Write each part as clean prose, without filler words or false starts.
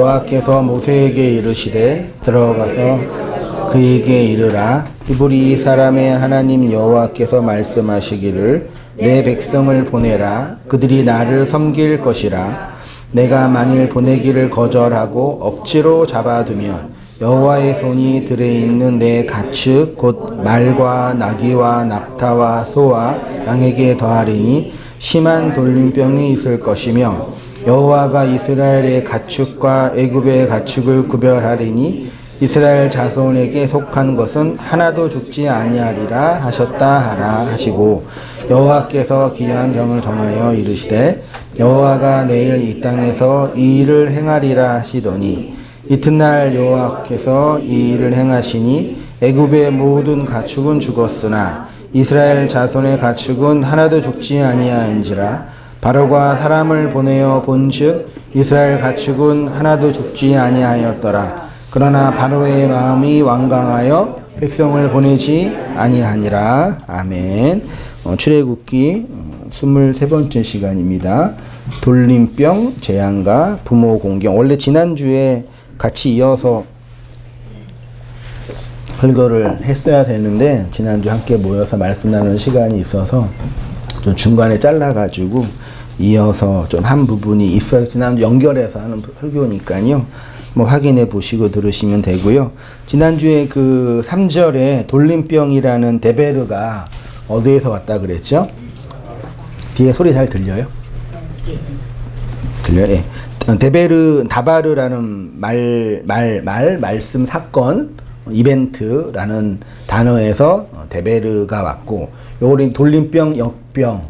여호와께서 모세에게 이르시되 들어가서 그에게 이르라. 히브리 사람의 하나님 여호와께서 말씀하시기를 내 백성을 보내라. 그들이 나를 섬길 것이라. 내가 만일 보내기를 거절하고 억지로 잡아두면 여호와의 손이 들에 있는 내 가축 곧 말과 나귀와 낙타와 소와 양에게 더하리니 심한 돌림병이 있을 것이며 여호와가 이스라엘의 가축과 애굽의 가축을 구별하리니 이스라엘 자손에게 속한 것은 하나도 죽지 아니하리라 하셨다 하라 하시고 여호와께서 기한 경을 정하여 이르시되 여호와가 내일 이 땅에서 이 일을 행하리라 하시더니 이튿날 여호와께서 이 일을 행하시니 애굽의 모든 가축은 죽었으나 이스라엘 자손의 가축은 하나도 죽지 아니하인지라. 바로가 사람을 보내어 본즉 이스라엘 가축은 하나도 죽지 아니하였더라. 그러나 바로의 마음이 완강하여 백성을 보내지 아니하니라. 아멘. 출애굽기 23번째 시간입니다. 돌림병, 재앙과 부모 공경. 원래 지난주에 같이 이어서 설교를 했어야 되는데 지난주 함께 모여서 말씀 나누는 시간이 있어서 좀 중간에 잘라가지고 이어서 좀 한 부분이 있어요. 지난주 연결해서 하는 설교니까요. 뭐 확인해 보시고 들으시면 되고요. 지난주에 그 3절에 돌림병이라는 데베르가 어디에서 왔다 그랬죠? 뒤에 소리 잘 들려요? 들려요? 예. 데베르, 다바르라는 말씀, 사건, 이벤트라는 단어에서 데베르가 왔고, 요거는 돌림병, 역병,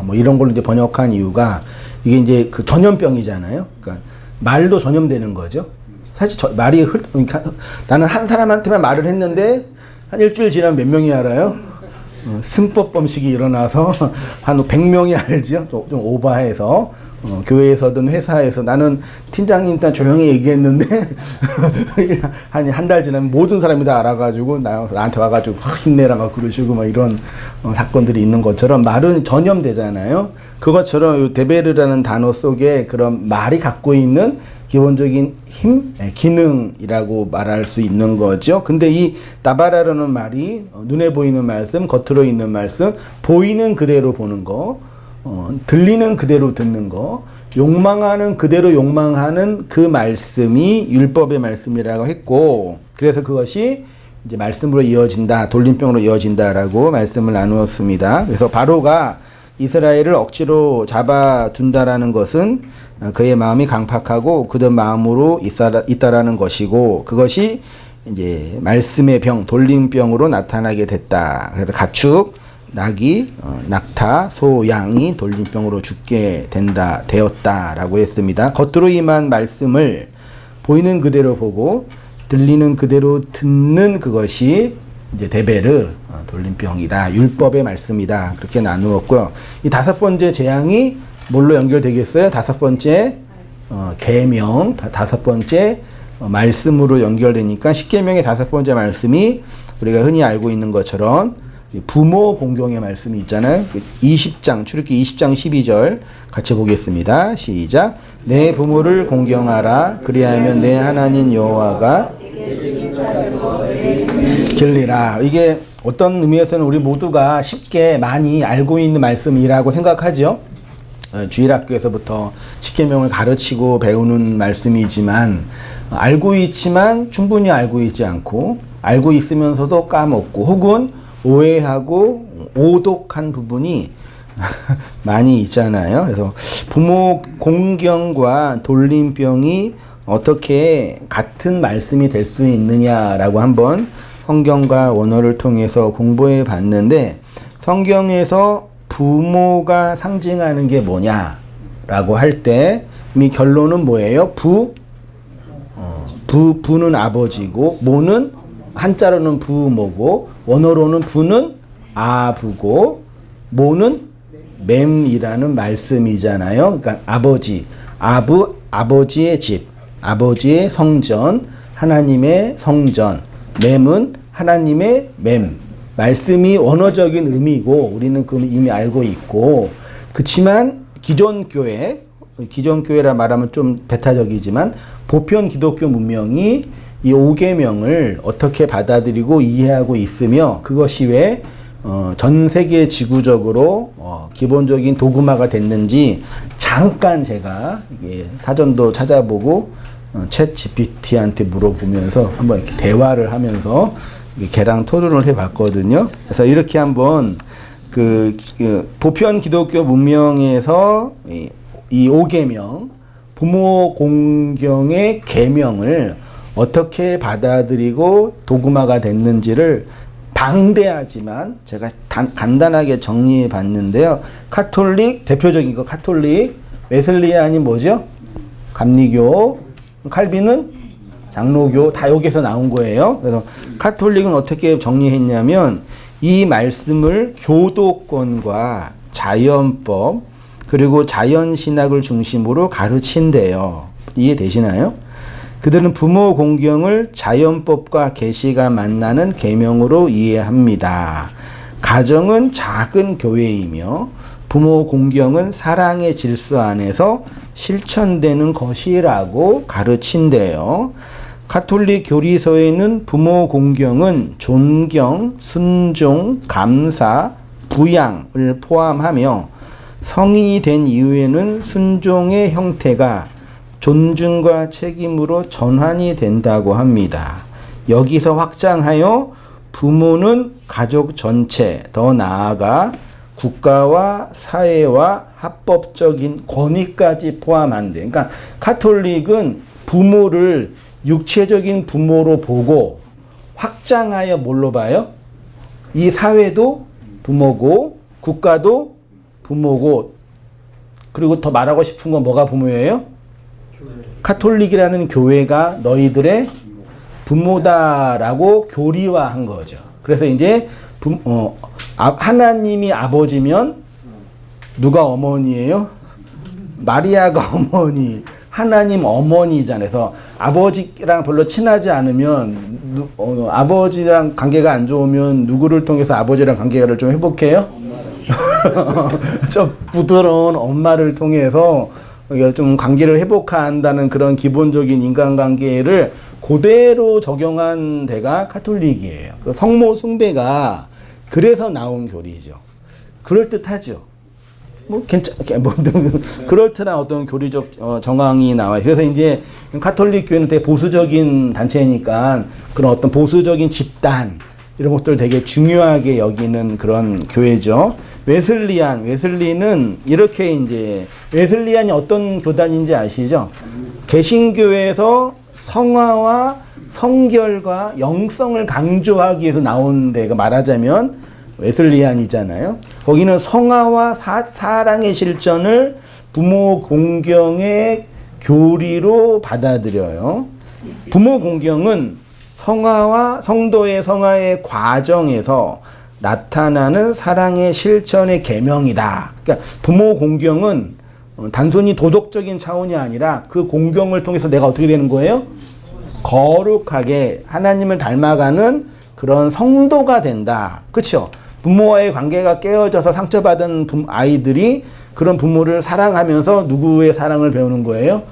뭐 이런 걸로 이제 번역한 이유가 이게 이제 그 전염병이잖아요. 그러니까 말도 전염되는 거죠. 사실 말이 그러니까 나는 한 사람한테만 말을 했는데 한 일주일 지나면 몇 명이 알아요? 승법 범식이 일어나서 한 100명이 알죠. 좀 오버해서. 교회에서든 회사에서 나는 팀장님한테 조용히 얘기했는데 한 달 지나면 모든 사람이 다 알아가지고 나한테 와가지고 힘내라고 그러시고 막 이런 사건들이 있는 것처럼 말은 전염되잖아요. 그것처럼 이 데베르라는 단어 속에 그런 말이 갖고 있는 기본적인 힘, 기능이라고 말할 수 있는 거죠. 근데 이 다바라라는 말이 눈에 보이는 말씀, 겉으로 있는 말씀, 보이는 그대로 보는 거, 들리는 그대로 듣는 거, 욕망하는 그대로 욕망하는 그 말씀이 율법의 말씀이라고 했고, 그래서 그것이 이제 말씀으로 이어진다, 돌림병으로 이어진다라고 말씀을 나누었습니다. 그래서 바로가 이스라엘을 억지로 잡아둔다라는 것은 그의 마음이 강팍하고 굳은 마음으로 있다라는 것이고, 그것이 이제 말씀의 병, 돌림병으로 나타나게 됐다. 그래서 가축, 낙이, 낙타, 소, 양이 돌림병으로 죽게 되었다라고 했습니다. 겉으로 임한 말씀을 보이는 그대로 보고 들리는 그대로 듣는 그것이 이제 데베르, 돌림병이다. 율법의 말씀이다. 그렇게 나누었고요. 이 5번째 재앙이 뭘로 연결되겠어요? 5번째 계명, 5번째 말씀으로 연결되니까 10계명의 5번째 말씀이 우리가 흔히 알고 있는 것처럼 부모 공경의 말씀이 있잖아요. 20장, 출애굽기 20장 12절 같이 보겠습니다. 시작. 내 부모를 공경하라. 그리하면 내 하나님 여호와가 길리라. 이게 어떤 의미에서는 우리 모두가 쉽게 많이 알고 있는 말씀이라고 생각하죠. 주일학교에서부터 십계명을 가르치고 배우는 말씀이지만 알고 있지만 충분히 알고 있지 않고 알고 있으면서도 까먹고 혹은 오해하고 오독한 부분이 많이 있잖아요. 그래서 부모 공경과 돌림병이 어떻게 같은 말씀이 될 수 있느냐라고 한번 성경과 원어를 통해서 공부해 봤는데, 성경에서 부모가 상징하는 게 뭐냐라고 할 때 이 결론은 뭐예요? 부는 아버지고 모는 한자로는 부모고 원어로는 부는 아부고 모는 맴이라는 말씀이잖아요. 그러니까 아버지, 아버지의 집, 아버지의 성전, 하나님의 성전, 맴은 하나님의 맴. 말씀이 원어적인 의미고 우리는 그 이미 알고 있고, 그렇지만 기존 교회 기존 교회라 말하면 좀 배타적이지만 보편 기독교 문명이 이 5계명을 어떻게 받아들이고 이해하고 있으며 그것이 왜 전 세계 지구적으로 기본적인 도구마가 됐는지 잠깐 제가 사전도 찾아보고 챗 GPT한테 물어보면서 한번 이렇게 대화를 하면서 걔랑 토론을 해봤거든요. 그래서 이렇게 한번 그 보편 기독교 문명에서 이 5계명 부모 공경의 계명을 어떻게 받아들이고 도구마가 됐는지를 방대하지만 제가 간단하게 정리해 봤는데요. 카톨릭, 대표적인 거 카톨릭, 웨슬리안이 뭐죠? 감리교, 칼빈은 장로교, 다 여기서 나온 거예요. 그래서 카톨릭은 어떻게 정리했냐면 이 말씀을 교도권과 자연법 그리고 자연신학을 중심으로 가르친대요. 이해되시나요? 그들은 부모 공경을 자연법과 계시가 만나는 계명으로 이해합니다. 가정은 작은 교회이며 부모 공경은 사랑의 질서 안에서 실천되는 것이라고 가르친대요. 가톨릭 교리서에는 부모 공경은 존경, 순종, 감사, 부양을 포함하며 성인이 된 이후에는 순종의 형태가 존중과 책임으로 전환이 된다고 합니다. 여기서 확장하여 부모는 가족 전체, 더 나아가 국가와 사회와 합법적인 권위까지 포함한대. 그러니까 카톨릭은 부모를 육체적인 부모로 보고 확장하여 뭘로 봐요? 이 사회도 부모고 국가도 부모고 그리고 더 말하고 싶은 건 뭐가 부모예요? 카톨릭이라는 교회가 너희들의 부모다라고 교리화한 거죠. 그래서 이제 하나님이 아버지면 누가 어머니예요? 마리아가 어머니, 하나님 어머니잖아요. 그래서 아버지랑 별로 친하지 않으면 아버지랑 관계가 안 좋으면 누구를 통해서 아버지랑 관계를 좀 회복해요? 좀 부드러운 엄마를 통해서 좀 관계를 회복한다는 그런 기본적인 인간관계를 그대로 적용한 데가 카톨릭이에요. 성모 숭배가 그래서 나온 교리죠. 그럴듯하죠. 그럴듯한 어떤 교리적 정황이 나와요. 그래서 이제 카톨릭 교회는 되게 보수적인 단체니까 그런 어떤 보수적인 집단 이런 것들 되게 중요하게 여기는 그런 교회죠. 웨슬리는 이렇게 이제 웨슬리안이 어떤 교단인지 아시죠? 개신교에서 성화와 성결과 영성을 강조하기 위해서 나온 데가 말하자면 웨슬리안이잖아요. 거기는 성화와 사랑의 실천을 부모 공경의 교리로 받아들여요. 부모 공경은 성도의 성화의 과정에서 나타나는 사랑의 실천의 계명이다. 그러니까 부모 공경은 단순히 도덕적인 차원이 아니라 그 공경을 통해서 내가 어떻게 되는 거예요? 거룩하게 하나님을 닮아가는 그런 성도가 된다. 그렇죠? 부모와의 관계가 깨어져서 상처받은 아이들이 그런 부모를 사랑하면서 누구의 사랑을 배우는 거예요?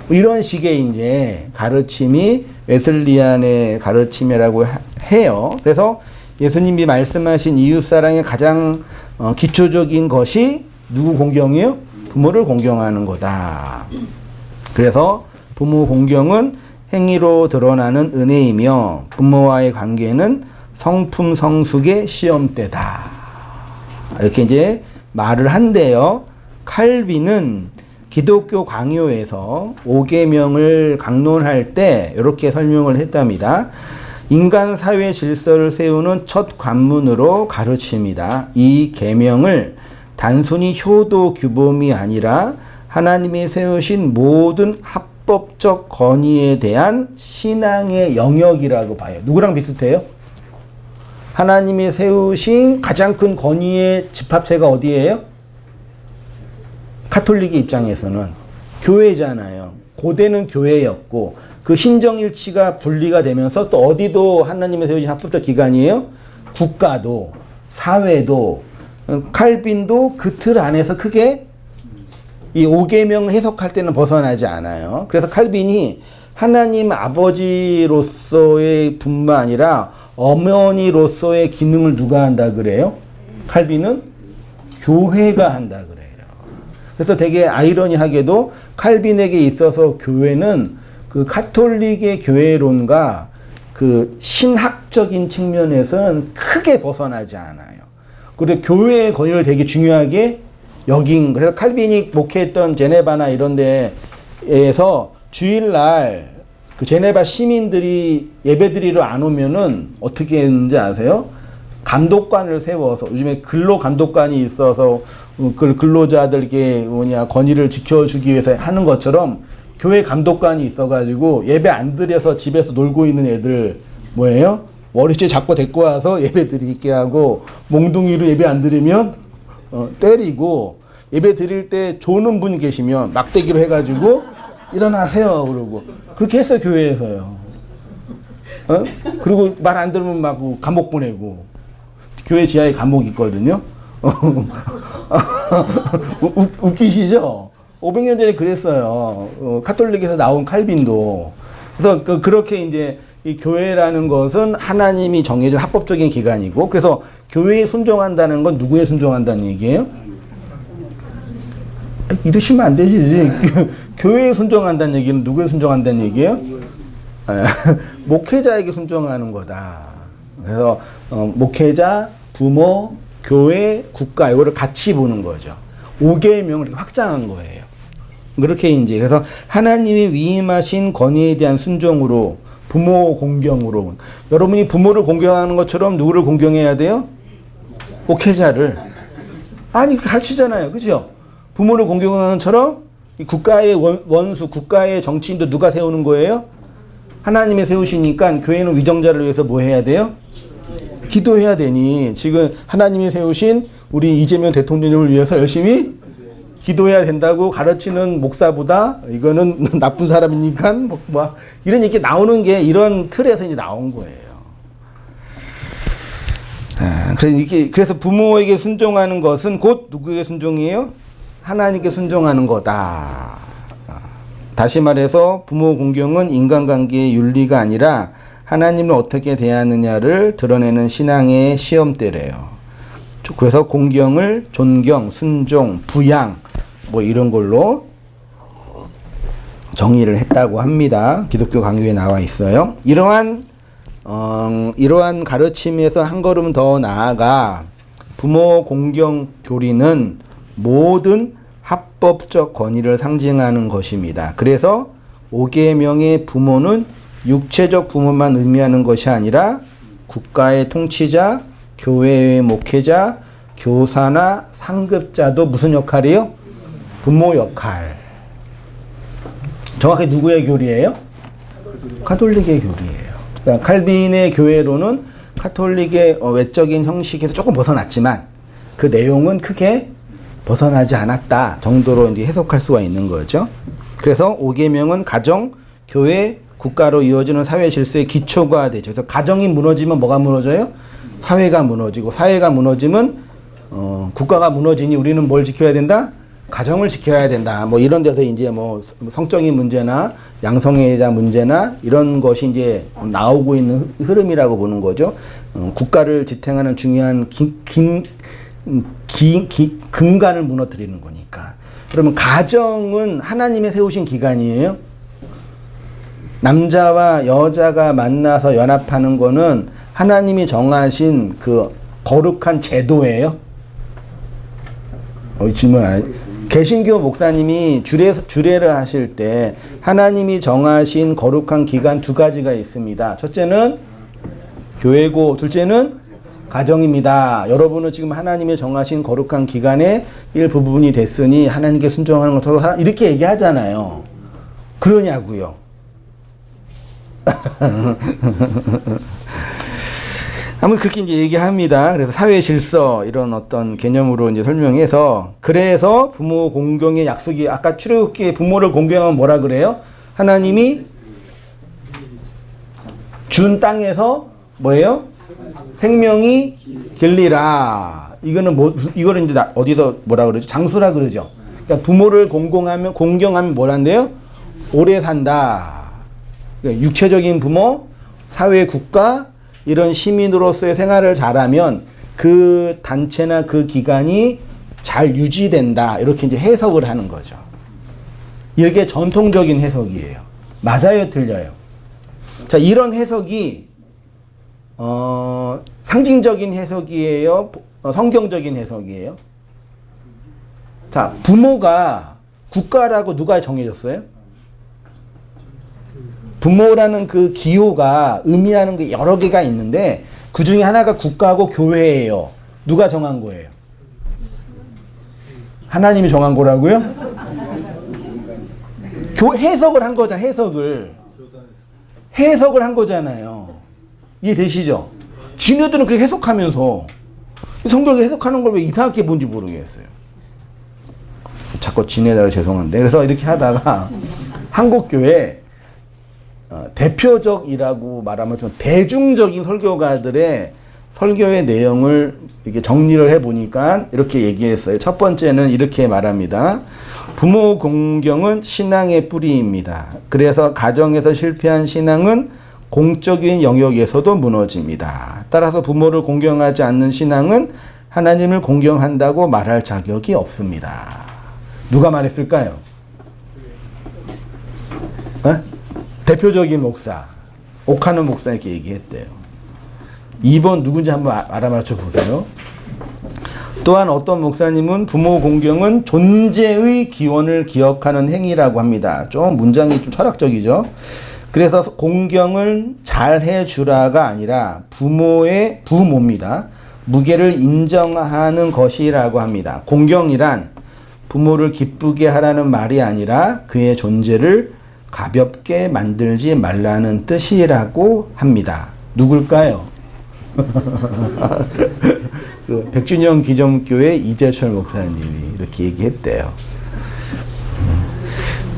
이런 식의 이제 가르침이 웨슬리안의 가르침이라고 해요. 그래서 예수님이 말씀하신 이웃사랑의 가장 기초적인 것이 누구 공경이에요? 부모를 공경하는 거다. 그래서 부모 공경은 행위로 드러나는 은혜이며 부모와의 관계는 성품 성숙의 시험대다. 이렇게 이제 말을 한대요. 칼빈은 기독교 강요에서 5계명을 강론할 때 이렇게 설명을 했답니다. 인간 사회 질서를 세우는 첫 관문으로 가르칩니다. 이 계명을 단순히 효도 규범이 아니라 하나님이 세우신 모든 합법적 권위에 대한 신앙의 영역이라고 봐요. 누구랑 비슷해요? 하나님이 세우신 가장 큰 권위의 집합체가 어디예요? 카톨릭의 입장에서는 교회잖아요. 고대는 교회였고 그 신정일치가 분리가 되면서 또 어디도 하나님이 세우신 합법적 기관이에요? 국가도 사회도 칼빈도 그 틀 안에서 크게 이 5계명을 해석할 때는 벗어나지 않아요. 그래서 칼빈이 하나님 아버지로서의 뿐만 아니라 어머니로서의 기능을 누가 한다 그래요? 칼빈은 교회가 한다 그래요. 그래서 되게 아이러니하게도 칼빈에게 있어서 교회는 그 가톨릭의 교회론과 그 신학적인 측면에서는 크게 벗어나지 않아요. 그리고 교회의 권위를 되게 중요하게 여긴, 그래서 칼빈이 목회했던 제네바나 이런 데에서 주일날 그 제네바 시민들이 예배드리러 안 오면은 어떻게 했는지 아세요? 감독관을 세워서, 요즘에 근로 감독관이 있어서 그 근로자들에게 권위를 지켜주기 위해서 하는 것처럼 교회 감독관이 있어가지고 예배 안 드려서 집에서 놀고 있는 애들 뭐예요? 머리채 잡고 데리고 와서 예배 드리게 하고, 몽둥이로 예배 안 드리면 때리고, 예배 드릴 때 조는 분 계시면 막대기로 해가지고 일어나세요 그러고, 그렇게 했어요 교회에서요. 그리고 말 안 들으면 막 감옥 보내고. 교회 지하에 감옥이 있거든요. 웃기시죠? 500년 전에 그랬어요. 카톨릭에서 나온 칼빈도. 그래서 그렇게 이제 이 교회라는 것은 하나님이 정해준 합법적인 기관이고, 그래서 교회에 순종한다는 건 누구에 순종한다는 얘기예요? 이러시면 안 되시지. 교회에 순종한다는 얘기는 누구에 순종한다는 얘기예요? 목회자에게 순종하는 거다. 그래서 목회자, 부모, 교회, 국가 이거를 같이 보는 거죠. 5계명을 확장한 거예요. 그렇게 이제 그래서 하나님이 위임하신 권위에 대한 순종으로, 부모 공경으로, 여러분이 부모를 공경하는 것처럼 누구를 공경해야 돼요? 목회자를. 아니 가르치잖아요, 그죠? 부모를 공경하는 것처럼 이 국가의 원수, 국가의 정치인도 누가 세우는 거예요? 하나님이 세우시니까 교회는 위정자를 위해서 뭐 해야 돼요? 기도해야 되니 지금 하나님이 세우신 우리 이재명 대통령을 위해서 열심히 기도해야 된다고 가르치는 목사보다 이거는 나쁜 사람이니까 뭐 이런 얘기 나오는 게 이런 틀에서 이제 나온 거예요. 그래서 부모에게 순종하는 것은 곧 누구에게 순종이에요? 하나님께 순종하는 거다. 다시 말해서 부모 공경은 인간관계의 윤리가 아니라 하나님을 어떻게 대하느냐를 드러내는 신앙의 시험대래요. 그래서 공경을 존경, 순종, 부양 뭐 이런 걸로 정의를 했다고 합니다. 기독교 강요에 나와 있어요. 이러한 가르침에서 한 걸음 더 나아가 부모 공경 교리는 모든 합법적 권위를 상징하는 것입니다. 그래서 5계명의 부모는 육체적 부모만 의미하는 것이 아니라 국가의 통치자, 교회의 목회자, 교사나 상급자도 무슨 역할이에요? 부모 역할. 정확히 누구의 교리예요? 가톨릭의 교리예요. 그러니까 칼빈의 교회로는 가톨릭의 외적인 형식에서 조금 벗어났지만 그 내용은 크게 벗어나지 않았다 정도로 이제 해석할 수가 있는 거죠. 그래서 5계명은 가정, 교회, 국가로 이어지는 사회 질서의 기초가 되죠. 그래서 가정이 무너지면 뭐가 무너져요? 사회가 무너지고, 사회가 무너지면 국가가 무너지니 우리는 뭘 지켜야 된다? 가정을 지켜야 된다. 뭐 이런 데서 이제 뭐 성적인 문제나 양성애자 문제나 이런 것이 이제 나오고 있는 흐름이라고 보는 거죠. 국가를 지탱하는 중요한 근간을 무너뜨리는 거니까. 그러면 가정은 하나님이 세우신 기관이에요. 남자와 여자가 만나서 연합하는 거는 하나님이 정하신 그 거룩한 제도예요. 질문 안 해. 개신교 목사님이 주례를 하실 때 하나님이 정하신 거룩한 기간 두 가지가 있습니다. 첫째는 교회고 둘째는 가정입니다. 여러분은 지금 하나님이 정하신 거룩한 기간의 일부분이 됐으니 하나님께 순종하는 것으로 이렇게 얘기하잖아요. 그러냐고요. 아무튼 그렇게 이제 얘기합니다. 그래서 사회 질서 이런 어떤 개념으로 이제 설명해서, 그래서 부모 공경의 약속이, 아까 출애굽기에 부모를 공경하면 뭐라 그래요? 하나님이 준 땅에서 뭐예요? 생명이 길리라. 이거는 이거는 이제 어디서 뭐라 그러죠? 장수라 그러죠. 그러니까 부모를 공경하면 뭐란데요? 오래 산다. 그러니까 육체적인 부모, 사회, 국가 이런 시민으로서의 생활을 잘하면 그 단체나 그 기관이 잘 유지된다. 이렇게 이제 해석을 하는 거죠. 이게 전통적인 해석이에요. 맞아요, 틀려요? 자, 이런 해석이 상징적인 해석이에요? 성경적인 해석이에요? 자, 부모가 국가라고 누가 정해줬어요? 부모라는 그 기호가 의미하는 게 여러 개가 있는데 그 중에 하나가 국가하고 교회예요. 누가 정한 거예요? 하나님이 정한 거라고요? 해석을 한 거잖아요. 해석을 한 거잖아요. 이해되시죠? 지네들은 그렇게 해석하면서 성경에 해석하는 걸 왜 이상하게 본지 모르겠어요. 자꾸 지네들 죄송한데. 그래서 이렇게 하다가 한국교회 대표적이라고 말하면 좀 대중적인 설교가들의 설교의 내용을 이렇게 정리를 해보니까 이렇게 얘기했어요. 첫 번째는 이렇게 말합니다. 부모 공경은 신앙의 뿌리입니다. 그래서 가정에서 실패한 신앙은 공적인 영역에서도 무너집니다. 따라서 부모를 공경하지 않는 신앙은 하나님을 공경한다고 말할 자격이 없습니다. 누가 말했을까요? 대표적인 목사, 옥하는 목사에게 얘기했대요. 2번 누군지 한번 알아맞혀 보세요. 또한 어떤 목사님은 부모 공경은 존재의 기원을 기억하는 행위라고 합니다. 좀 문장이 좀 철학적이죠. 그래서 공경을 잘 해주라가 아니라 부모입니다. 무게를 인정하는 것이라고 합니다. 공경이란 부모를 기쁘게 하라는 말이 아니라 그의 존재를 가볍게 만들지 말라는 뜻이라고 합니다. 누굴까요? 그 백준영 기점교회 이재철 목사님이 이렇게 얘기했대요.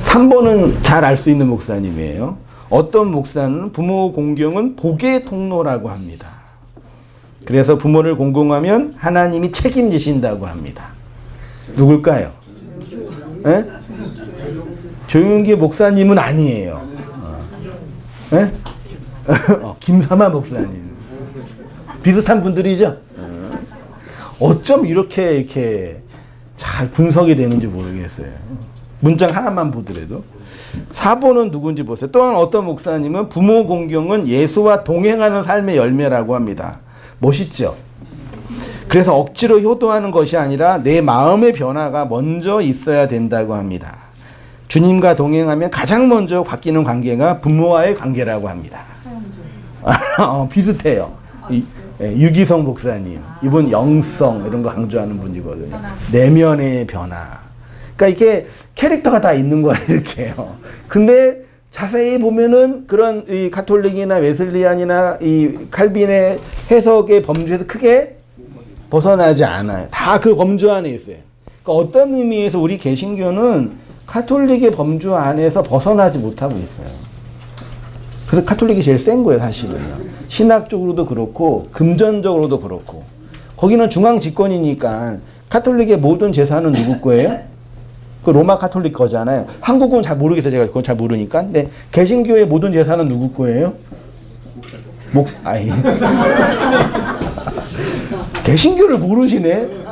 3번은 잘 알 수 있는 목사님이에요. 어떤 목사는 부모 공경은 복의 통로라고 합니다. 그래서 부모를 공경하면 하나님이 책임지신다고 합니다. 누굴까요? 에? 조윤기 목사님은 아니에요. 김삼아 목사님. 비슷한 분들이죠? 어쩜 이렇게 잘 분석이 되는지 모르겠어요. 문장 하나만 보더라도. 4번은 누군지 보세요. 또한 어떤 목사님은 부모 공경은 예수와 동행하는 삶의 열매라고 합니다. 멋있죠? 그래서 억지로 효도하는 것이 아니라 내 마음의 변화가 먼저 있어야 된다고 합니다. 주님과 동행하면 가장 먼저 바뀌는 관계가 부모와의 관계라고 합니다. 비슷해요. 유기성 목사님. 이분 영성 이런 거 강조하는 분이거든요. 내면의 변화. 그러니까 이게 캐릭터가 다 있는 거야 이렇게요. 근데 자세히 보면은 그런 이 가톨릭이나 웨슬리안이나 이 칼빈의 해석의 범주에서 크게 벗어나지 않아요. 다 그 범주 안에 있어요. 그러니까 어떤 의미에서 우리 개신교는 가톨릭의 범주 안에서 벗어나지 못하고 있어요. 그래서 가톨릭이 제일 센 거예요, 사실은요. 신학적으로도 그렇고 금전적으로도 그렇고. 거기는 중앙 집권이니까 가톨릭의 모든 재산은 누구 거예요? 그 로마 가톨릭 거잖아요. 한국은 잘 모르겠어요. 제가 그건 잘 모르니까. 근데 개신교의 모든 재산은 누구 거예요? 개신교를 모르시네?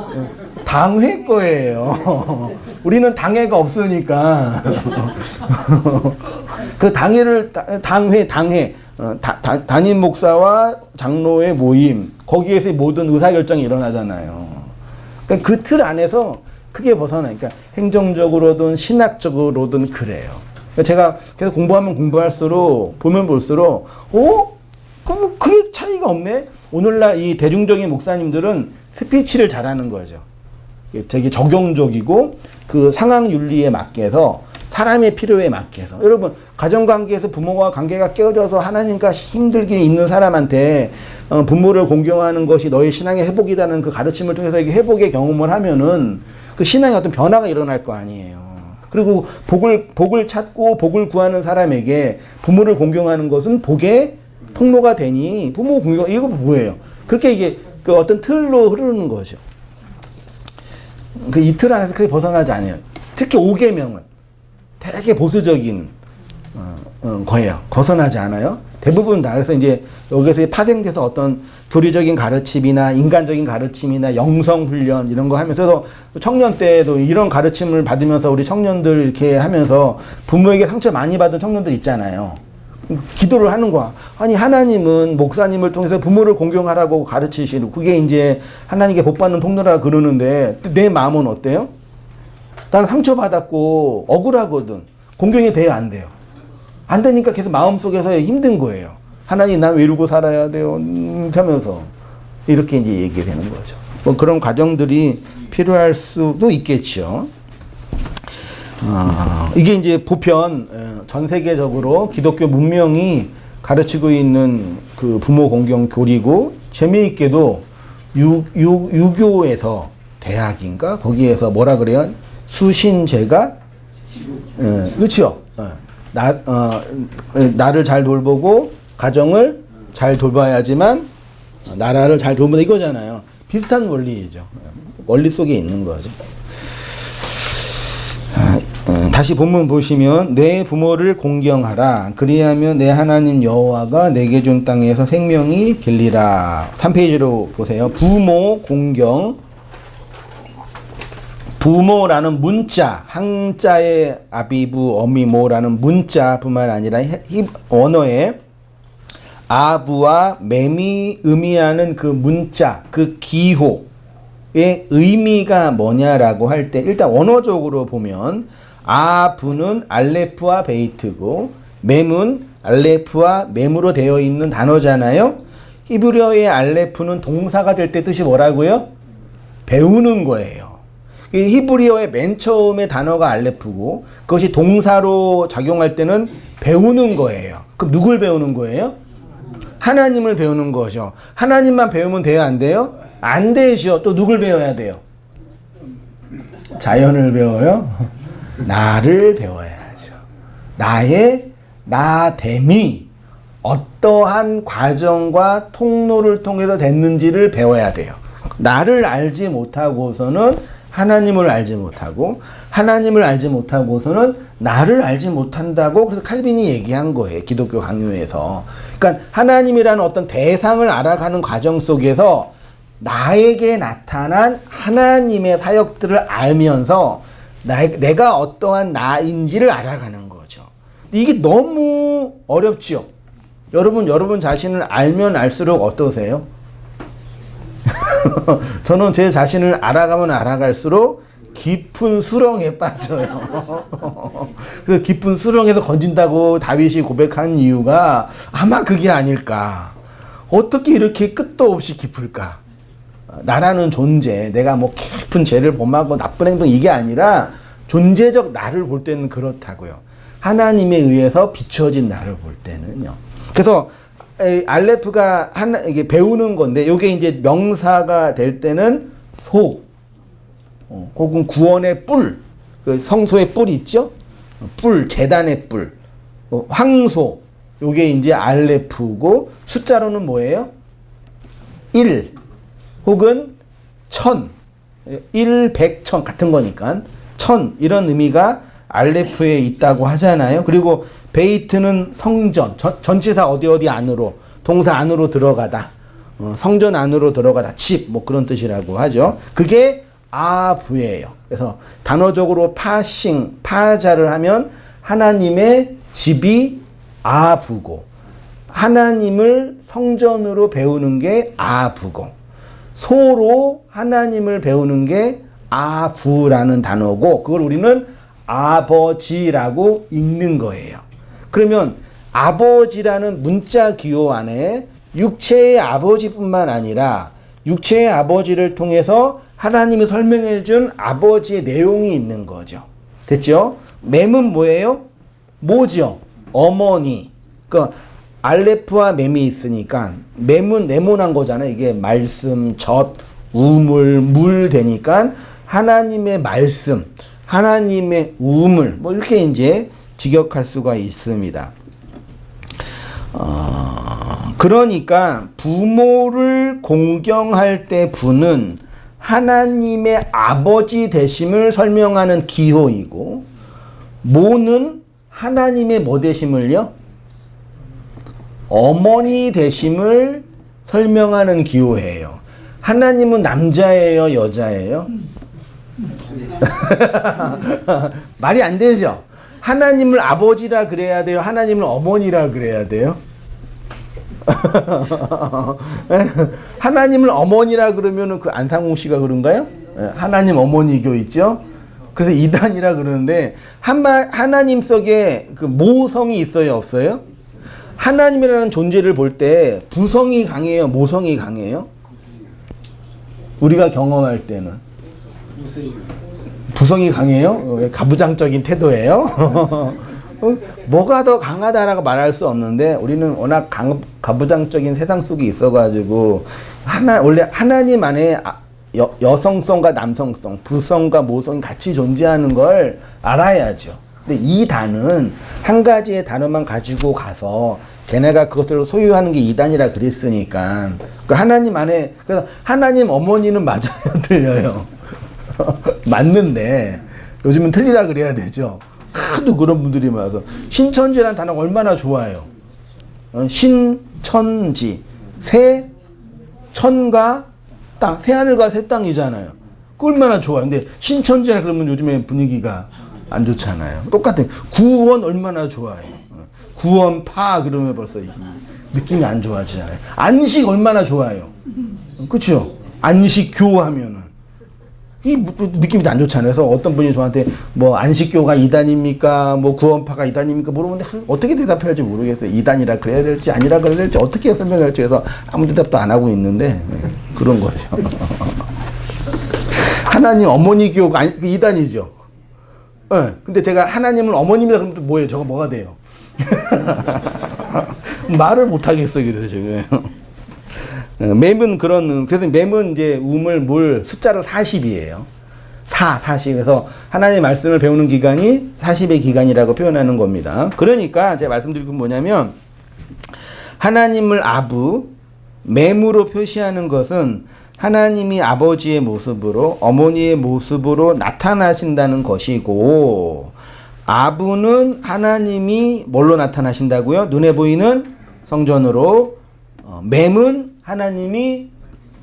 당회 거예요. 우리는 당회가 없으니까. 그 당회. 담임 목사와 장로의 모임. 거기에서 모든 의사결정이 일어나잖아요. 그러니까 그 틀 안에서 크게 벗어나니까 행정적으로든 신학적으로든 그래요. 그러니까 제가 계속 공부하면 공부할수록 보면 볼수록 그럼 그게 차이가 없네. 오늘날 이 대중적인 목사님들은 스피치를 잘하는 거죠. 되게 적용적이고 그 상황 윤리에 맞게서 사람의 필요에 맞게서. 여러분 가정관계에서 부모와 관계가 깨어져서 하나님과 힘들게 있는 사람한테 부모를 공경하는 것이 너의 신앙의 회복이라는 그 가르침을 통해서 이게 회복의 경험을 하면은 그 신앙에 어떤 변화가 일어날 거 아니에요. 그리고 복을 찾고 복을 구하는 사람에게 부모를 공경하는 것은 복의 통로가 되니 부모 공경 이거 뭐예요? 그렇게 이게 그 어떤 틀로 흐르는 거죠. 그 이 틀 안에서 크게 벗어나지 않아요. 특히 5계명은 되게 보수적인 거예요. 벗어나지 않아요. 대부분 다. 그래서 이제 여기서 파생돼서 어떤 교리적인 가르침이나 인간적인 가르침이나 영성훈련 이런 거 하면서 청년 때도 이런 가르침을 받으면서 우리 청년들 이렇게 하면서 부모에게 상처 많이 받은 청년들 있잖아요. 기도를 하는 거야. 아니, 하나님은 목사님을 통해서 부모를 공경하라고 가르치시고, 그게 이제 하나님께 복받는 통로라 그러는데, 내 마음은 어때요? 난 상처받았고, 억울하거든. 공경이 돼요, 안 돼요? 안 되니까 계속 마음속에서 힘든 거예요. 하나님, 난 왜 이러고 살아야 돼요? 하면서. 이렇게 이제 얘기되는 거죠. 뭐 그런 과정들이 필요할 수도 있겠죠. 이게 이제 보편 전 세계적으로 기독교 문명이 가르치고 있는 그 부모 공경 교리고, 재미있게도 유교에서 대학인가 거기에서 뭐라 그래요? 수신제가 그렇죠. 나를 잘 돌보고 가정을 잘 돌봐야지만 나라를 잘 돌본다 이거잖아요. 비슷한 원리이죠. 원리 속에 있는 거죠. 다시 본문 보시면 내 부모를 공경하라. 그리하면 내 하나님 여호와가 내게 준 땅에서 생명이 길리라. 3페이지로 보세요. 부모 공경. 부모라는 문자, 한자의 아비부, 어미모라는 문자뿐만 아니라 언어에 아부와 맴이 의미하는 그 문자, 그 기호의 의미가 뭐냐라고 할 때 일단 언어적으로 보면 아부는 알레프와 베이트고 맴은 알레프와 맴으로 되어 있는 단어잖아요. 히브리어의 알레프는 동사가 될 때 뜻이 뭐라고요? 배우는 거예요. 히브리어의 맨 처음의 단어가 알레프고 그것이 동사로 작용할 때는 배우는 거예요. 그럼 누굴 배우는 거예요? 하나님을 배우는 거죠. 하나님만 배우면 돼요? 안 돼요? 안 되죠. 또 누굴 배워야 돼요? 자연을 배워요? 나를 배워야죠. 나됨이 어떠한 과정과 통로를 통해서 됐는지를 배워야 돼요. 나를 알지 못하고서는 하나님을 알지 못하고, 하나님을 알지 못하고서는 나를 알지 못한다고 그래서 칼빈이 얘기한 거예요. 기독교 강요에서. 그러니까 하나님이라는 어떤 대상을 알아가는 과정 속에서 나에게 나타난 하나님의 사역들을 알면서 내가 어떠한 나인지를 알아가는 거죠. 이게 너무 어렵죠. 여러분 자신을 알면 알수록 어떠세요? 저는 제 자신을 알아가면 알아갈수록 깊은 수렁에 빠져요. 그 깊은 수렁에서 건진다고 다윗이 고백한 이유가 아마 그게 아닐까. 어떻게 이렇게 끝도 없이 깊을까? 나라는 존재, 내가 뭐 깊은 죄를 범하고 나쁜 행동 이게 아니라 존재적 나를 볼 때는 그렇다고요. 하나님에 의해서 비춰진 나를 볼 때는요. 그래서 알레프가 이게 배우는 건데, 요게 이제 명사가 될 때는 혹은 구원의 뿔, 그 성소의 뿔이 있죠? 뿔, 제단의 뿔, 황소, 요게 이제 알레프고, 숫자로는 뭐예요? 1, 혹은 1000, 1, 100, 1000 같은 거니까 1000 이런 의미가 알레프에 있다고 하잖아요. 그리고 베이트는 성전, 전치사 어디 안으로, 동사 안으로 들어가다, 성전 안으로 들어가다, 집, 뭐 그런 뜻이라고 하죠. 그게 아부예요. 그래서 단어적으로 파자를 하면 하나님의 집이 아부고, 하나님을 성전으로 배우는 게 아부고, 소로 하나님을 배우는 게 아부라는 단어고, 그걸 우리는 아버지라고 읽는 거예요. 그러면 아버지라는 문자 기호 안에 육체의 아버지뿐만 아니라 육체의 아버지를 통해서 하나님이 설명해 준 아버지의 내용이 있는 거죠. 됐죠? 맴은 뭐예요? 뭐죠? 어머니. 그러니까 알레프와 맴이 있으니까 맴은 네모난 거잖아요. 이게 말씀, 젖, 우물, 물 되니까 하나님의 말씀, 하나님의 우물, 뭐 이렇게 이제 직역할 수가 있습니다. 그러니까 부모를 공경할 때 부는 하나님의 아버지 되심을 설명하는 기호이고, 모는 하나님의 뭐 되심을요? 어머니 되심을 설명하는 기호예요. 하나님은 남자예요, 여자예요? 말이 안 되죠. 하나님을 아버지라 그래야 돼요? 하나님을 어머니라 그래야 돼요? 하나님을 어머니라 그러면은 그 안상홍 씨가 그런가요? 하나님 어머니교 있죠? 그래서 이단이라 그러는데, 하나님 속에 그 모성이 있어요, 없어요? 하나님이라는 존재를 볼 때 부성이 강해요, 모성이 강해요? 우리가 경험할 때는 부성이 강해요? 가부장적인 태도예요? 뭐가 더 강하다라고 말할 수 없는데, 우리는 워낙 가부장적인 세상 속에 있어가지고, 원래 하나님 안에 여성성과 남성성, 부성과 모성이 같이 존재하는 걸 알아야죠. 근데 이 단은 한 가지의 단어만 가지고 가서 걔네가 그것들을 소유하는 게 이단이라 그랬으니까, 그 하나님 안에, 그래서 하나님 어머니는 맞아요, 틀려요? 맞는데 요즘은 틀리라 그래야 되죠. 하도 그런 분들이 많아서. 신천지라는 단어가 얼마나 좋아요. 신천지, 새 천과 땅, 새하늘과 새 땅이잖아요. 그 얼마나 좋아요. 근데 신천지라 그러면 요즘에 분위기가 안 좋잖아요. 똑같은 구원 얼마나 좋아요. 구원파 그러면 벌써 느낌이 안 좋아지잖아요. 안식 얼마나 좋아요. 그렇죠? 안식교 하면은 이 느낌이 안 좋잖아요. 그래서 어떤 분이 저한테 뭐 안식교가 이단입니까? 뭐 구원파가 이단입니까? 물어보는데 어떻게 대답해야 할지 모르겠어요. 이단이라 그래야 될지 아니라 그래야 될지 어떻게 설명해야 할지 해서 아무 대답도 안 하고 있는데 그런 거죠. 하나님 어머니교가 이단이죠. 네. 근데 제가 하나님은 어머님이라 그러면 뭐예요? 저거 뭐가 돼요? 말을 못 하겠어요. 그래서 지금. 맴은 그래서 맴은 이제 우물, 물, 숫자로 40이에요. 40. 그래서 하나님의 말씀을 배우는 기간이 40의 기간이라고 표현하는 겁니다. 그러니까 제가 말씀드린 건 뭐냐면, 하나님을 아부, 맴으로 표시하는 것은 하나님이 아버지의 모습으로, 어머니의 모습으로 나타나신다는 것이고, 아부는 하나님이 뭘로 나타나신다고요? 눈에 보이는 성전으로, 맴은 하나님이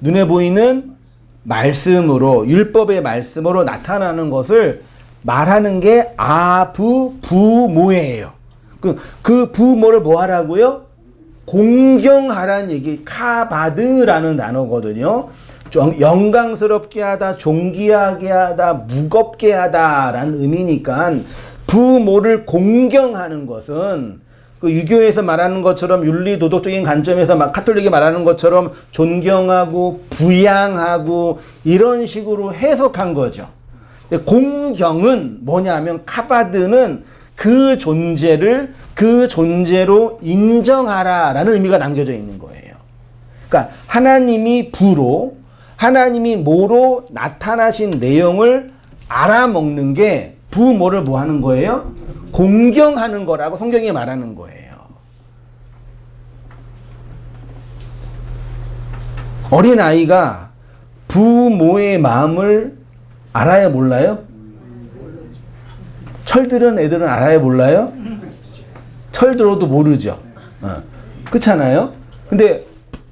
눈에 보이는 말씀으로, 율법의 말씀으로 나타나는 것을 말하는 게 아부, 부모예요. 그 부모를 뭐 하라고요? 공경하라는 얘기, 카바드라는 단어거든요. 영광스럽게 하다, 존귀하게 하다, 무겁게 하다라는 의미니까, 부모를 공경하는 것은 그 유교에서 말하는 것처럼 윤리 도덕적인 관점에서 막 카톨릭이 말하는 것처럼 존경하고 부양하고 이런 식으로 해석한 거죠. 공경은 뭐냐면, 카바드는 그 존재를 그 존재로 인정하라라는 의미가 남겨져 있는 거예요. 그러니까 하나님이 부로, 하나님이 모로 나타나신 내용을 알아먹는 게 부모를 뭐 하는 거예요? 공경하는 거라고 성경이 말하는 거예요. 어린아이가 부모의 마음을 알아야 몰라요? 철들은 애들은 알아야 몰라요? 철들어도 모르죠. 그렇잖아요? 근데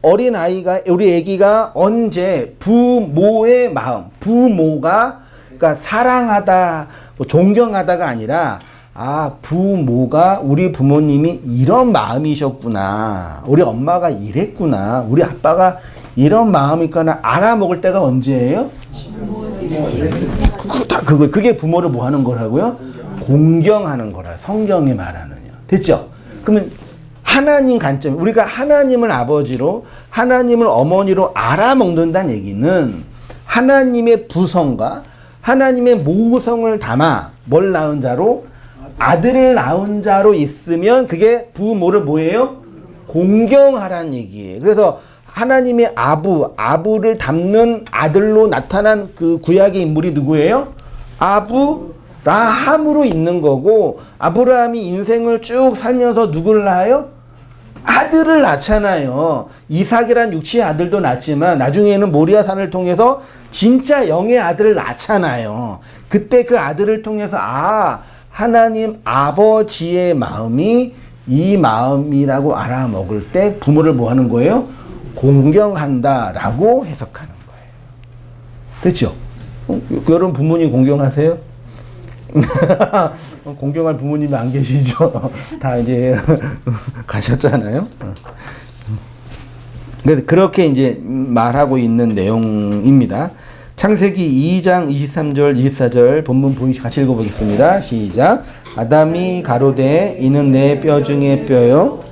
어린아이가, 우리 애기가 언제 부모의 마음, 부모가, 그러니까 사랑하다, 존경하다가 아니라, 아, 부모가, 우리 부모님이 이런 마음이셨구나, 우리 엄마가 이랬구나, 우리 아빠가 이런 마음이구나 알아먹을 때가 언제예요? 그게 부모를 뭐 하는 거라고요? 공경하는 거라, 성경이 말하느냐. 됐죠? 그러면 하나님 관점, 우리가 하나님을 아버지로, 하나님을 어머니로 알아먹는다는 얘기는 하나님의 부성과 하나님의 모성을 담아 뭘 낳은 자로? 아들을 낳은 자로 있으면 그게 부모를 뭐예요? 공경하라는 얘기예요. 그래서 하나님의 아부를 담는 아들로 나타난 그 구약의 인물이 누구예요? 아브라함으로 있는 거고, 아브라함이 인생을 쭉 살면서 누구를 낳아요? 아들을 낳잖아요. 이삭이란 육체의 아들도 낳지만 나중에는 모리아산을 통해서 진짜 영의 아들을 낳잖아요. 그때 그 아들을 통해서 하나님 아버지의 마음이 이 마음이라고 알아먹을 때 부모를 뭐 하는 거예요? 공경한다라고 해석하는 거예요. 됐죠? 여러분 부모님 공경하세요? 공경할 부모님이 안 계시죠? 다 이제 가셨잖아요. 그래서 그렇게 이제 말하고 있는 내용입니다. 창세기 2장 23절 24절 본문 보이시 같이 읽어보겠습니다. 시작. 아담이 가로되 이는 내 뼈 중에 뼈요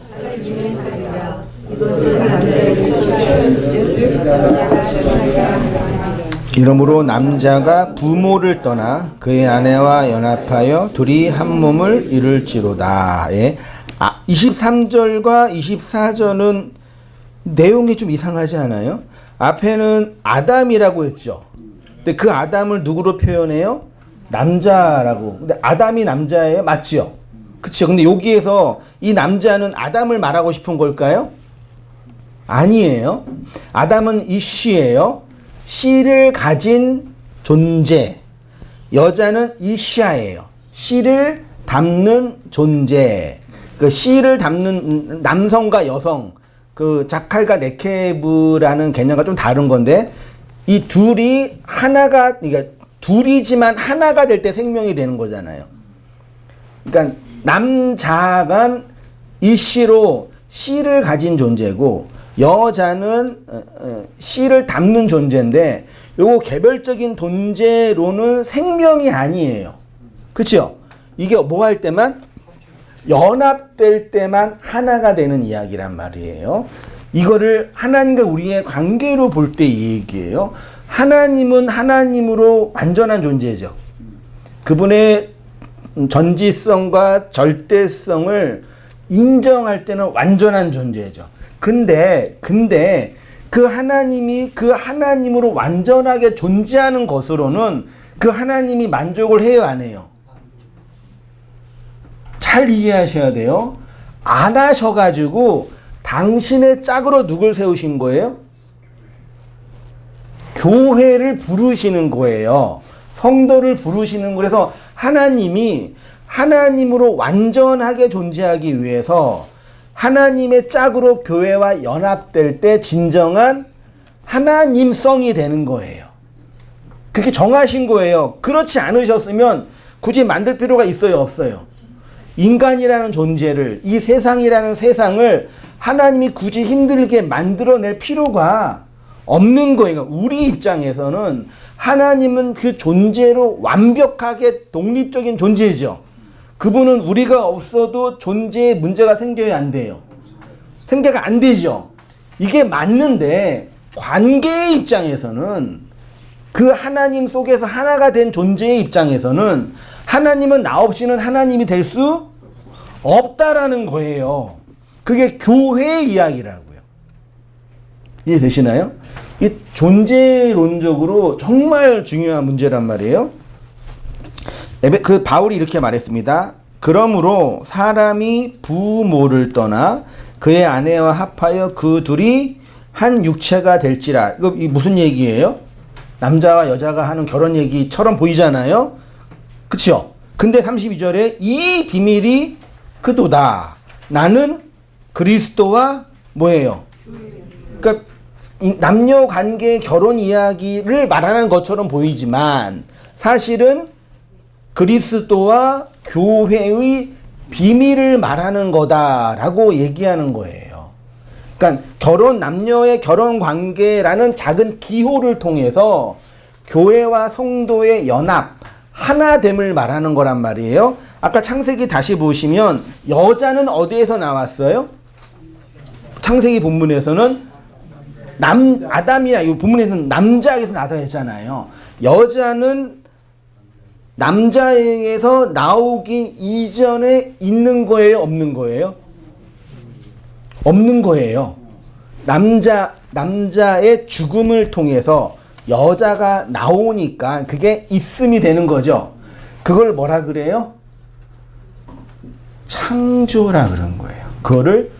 이러므로 남자가 부모를 떠나 그의 아내와 연합하여 둘이 한 몸을 이룰지로다. 23절과 24절은 내용이 좀 이상하지 않아요? 앞에는 아담이라고 했죠. 근데 그 아담을 누구로 표현해요? 남자라고. 근데 아담이 남자예요? 맞지요? 그쵸? 근데 여기에서 이 남자는 아담을 말하고 싶은 걸까요? 아니에요. 아담은 이쉬예요. 씨를 가진 존재. 여자는 이샤예요. 씨를 담는 존재. 그 씨를 담는 남성과 여성, 그 자칼과 네케브라는 개념과 좀 다른 건데, 이 둘이 하나가, 그러니까 둘이지만 하나가 될 때 생명이 되는 거잖아요. 그러니까 남자가 이씨로 씨를 가진 존재고, 여자는 씨를 담는 존재인데, 요거 개별적인 존재로는 생명이 아니에요. 그쵸? 이게 뭐 할 때만? 연합될 때만 하나가 되는 이야기란 말이에요. 이거를 하나님과 우리의 관계로 볼 때 이 얘기예요. 하나님은 하나님으로 완전한 존재죠. 그분의 전지성과 절대성을 인정할 때는 완전한 존재죠. 근데 그 하나님이 그 하나님으로 완전하게 존재하는 것으로는 그 하나님이 만족을 해요, 안 해요? 잘 이해하셔야 돼요. 안 하셔가지고 당신의 짝으로 누굴 세우신 거예요? 교회를 부르시는 거예요. 성도를 부르시는 거예요. 그래서 하나님이 하나님으로 완전하게 존재하기 위해서 하나님의 짝으로 교회와 연합될 때 진정한 하나님성이 되는 거예요. 그렇게 정하신 거예요. 그렇지 않으셨으면 굳이 만들 필요가 있어요, 없어요? 인간이라는 존재를, 이 세상이라는 세상을 하나님이 굳이 힘들게 만들어낼 필요가 없는 거예요. 우리 입장에서는 하나님은 그 존재로 완벽하게 독립적인 존재죠. 그분은 우리가 없어도 존재에 문제가 생겨야 안 돼요. 생겨가 안 되죠. 이게 맞는데 관계의 입장에서는, 그 하나님 속에서 하나가 된 존재의 입장에서는 하나님은 나 없이는 하나님이 될 수 없다라는 거예요. 그게 교회의 이야기라고요. 이해되시나요? 이 존재론적으로 정말 중요한 문제란 말이에요. 그 바울이 이렇게 말했습니다. 그러므로 사람이 부모를 떠나 그의 아내와 합하여 그 둘이 한 육체가 될지라. 이거 무슨 얘기예요? 남자와 여자가 하는 결혼 얘기처럼 보이잖아요. 그쵸? 근데 32절에 이 비밀이 그도다. 나는 그리스도와 뭐예요? 그러니까 남녀 관계 결혼 이야기를 말하는 것처럼 보이지만 사실은 그리스도와 교회의 비밀을 말하는 거다라고 얘기하는 거예요. 그러니까 남녀의 결혼 관계라는 작은 기호를 통해서 교회와 성도의 연합, 하나됨을 말하는 거란 말이에요. 아까 창세기 다시 보시면 여자는 어디에서 나왔어요? 창세기 본문에서는 아담이야. 이 본문에서는 남자에게서 나타냈잖아요. 여자는 남자에게서 나오기 이전에 있는 거예요? 없는 거예요? 없는 거예요. 남자의 죽음을 통해서 여자가 나오니까 그게 있음이 되는 거죠. 그걸 뭐라 그래요? 창조라 그런 거예요. 그거를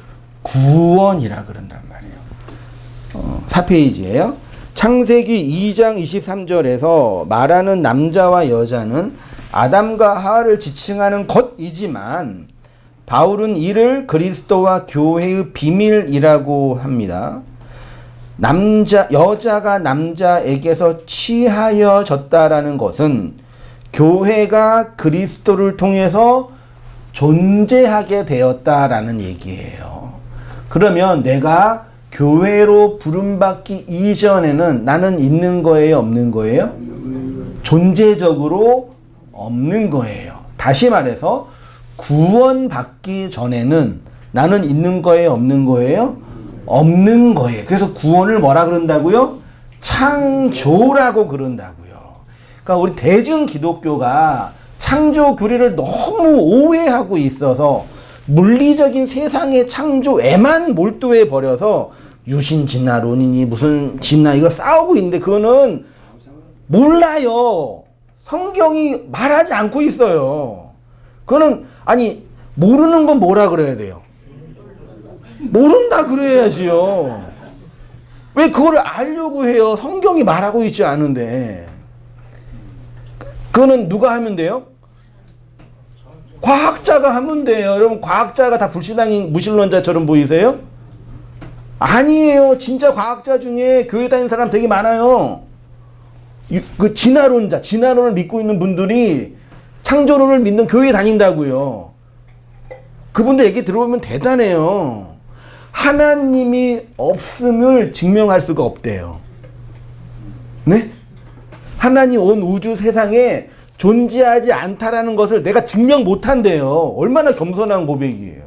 구원이라 그런단 말이에요. 4페이지예요. 창세기 2장 23절에서 말하는 남자와 여자는 아담과 하와를 지칭하는 것이지만 바울은 이를 그리스도와 교회의 비밀이라고 합니다. 여자가 남자에게서 취하여졌다라는 것은 교회가 그리스도를 통해서 존재하게 되었다라는 얘기예요. 그러면 내가 교회로 부름받기 이전에는 나는 있는 거예요, 없는 거예요? 존재적으로 없는 거예요. 다시 말해서 구원받기 전에는 나는 있는 거예요, 없는 거예요? 없는 거예요. 그래서 구원을 뭐라 그런다고요? 창조라고 그런다고요. 그러니까 우리 대중 기독교가 창조 교리를 너무 오해하고 있어서 물리적인 세상의 창조에만 몰두해 버려서 유신 진화론이니 무슨 진화 이거 싸우고 있는데 그거는 몰라요. 성경이 말하지 않고 있어요. 그거는 아니 모르는 건 뭐라 그래야 돼요? 모른다 그래야지요. 왜 그거를 알려고 해요? 성경이 말하고 있지 않은데. 그거는 누가 하면 돼요? 과학자가 하면 돼요. 여러분 과학자가 다 불신앙인 무신론자처럼 보이세요? 아니에요. 진짜 과학자 중에 교회 다니는 사람 되게 많아요. 그 진화론을 믿고 있는 분들이 창조론을 믿는 교회 다닌다고요. 그분들 얘기 들어보면 대단해요. 하나님이 없음을 증명할 수가 없대요. 네? 하나님 온 우주 세상에 존재하지 않다라는 것을 내가 증명 못한대요. 얼마나 겸손한 고백이에요.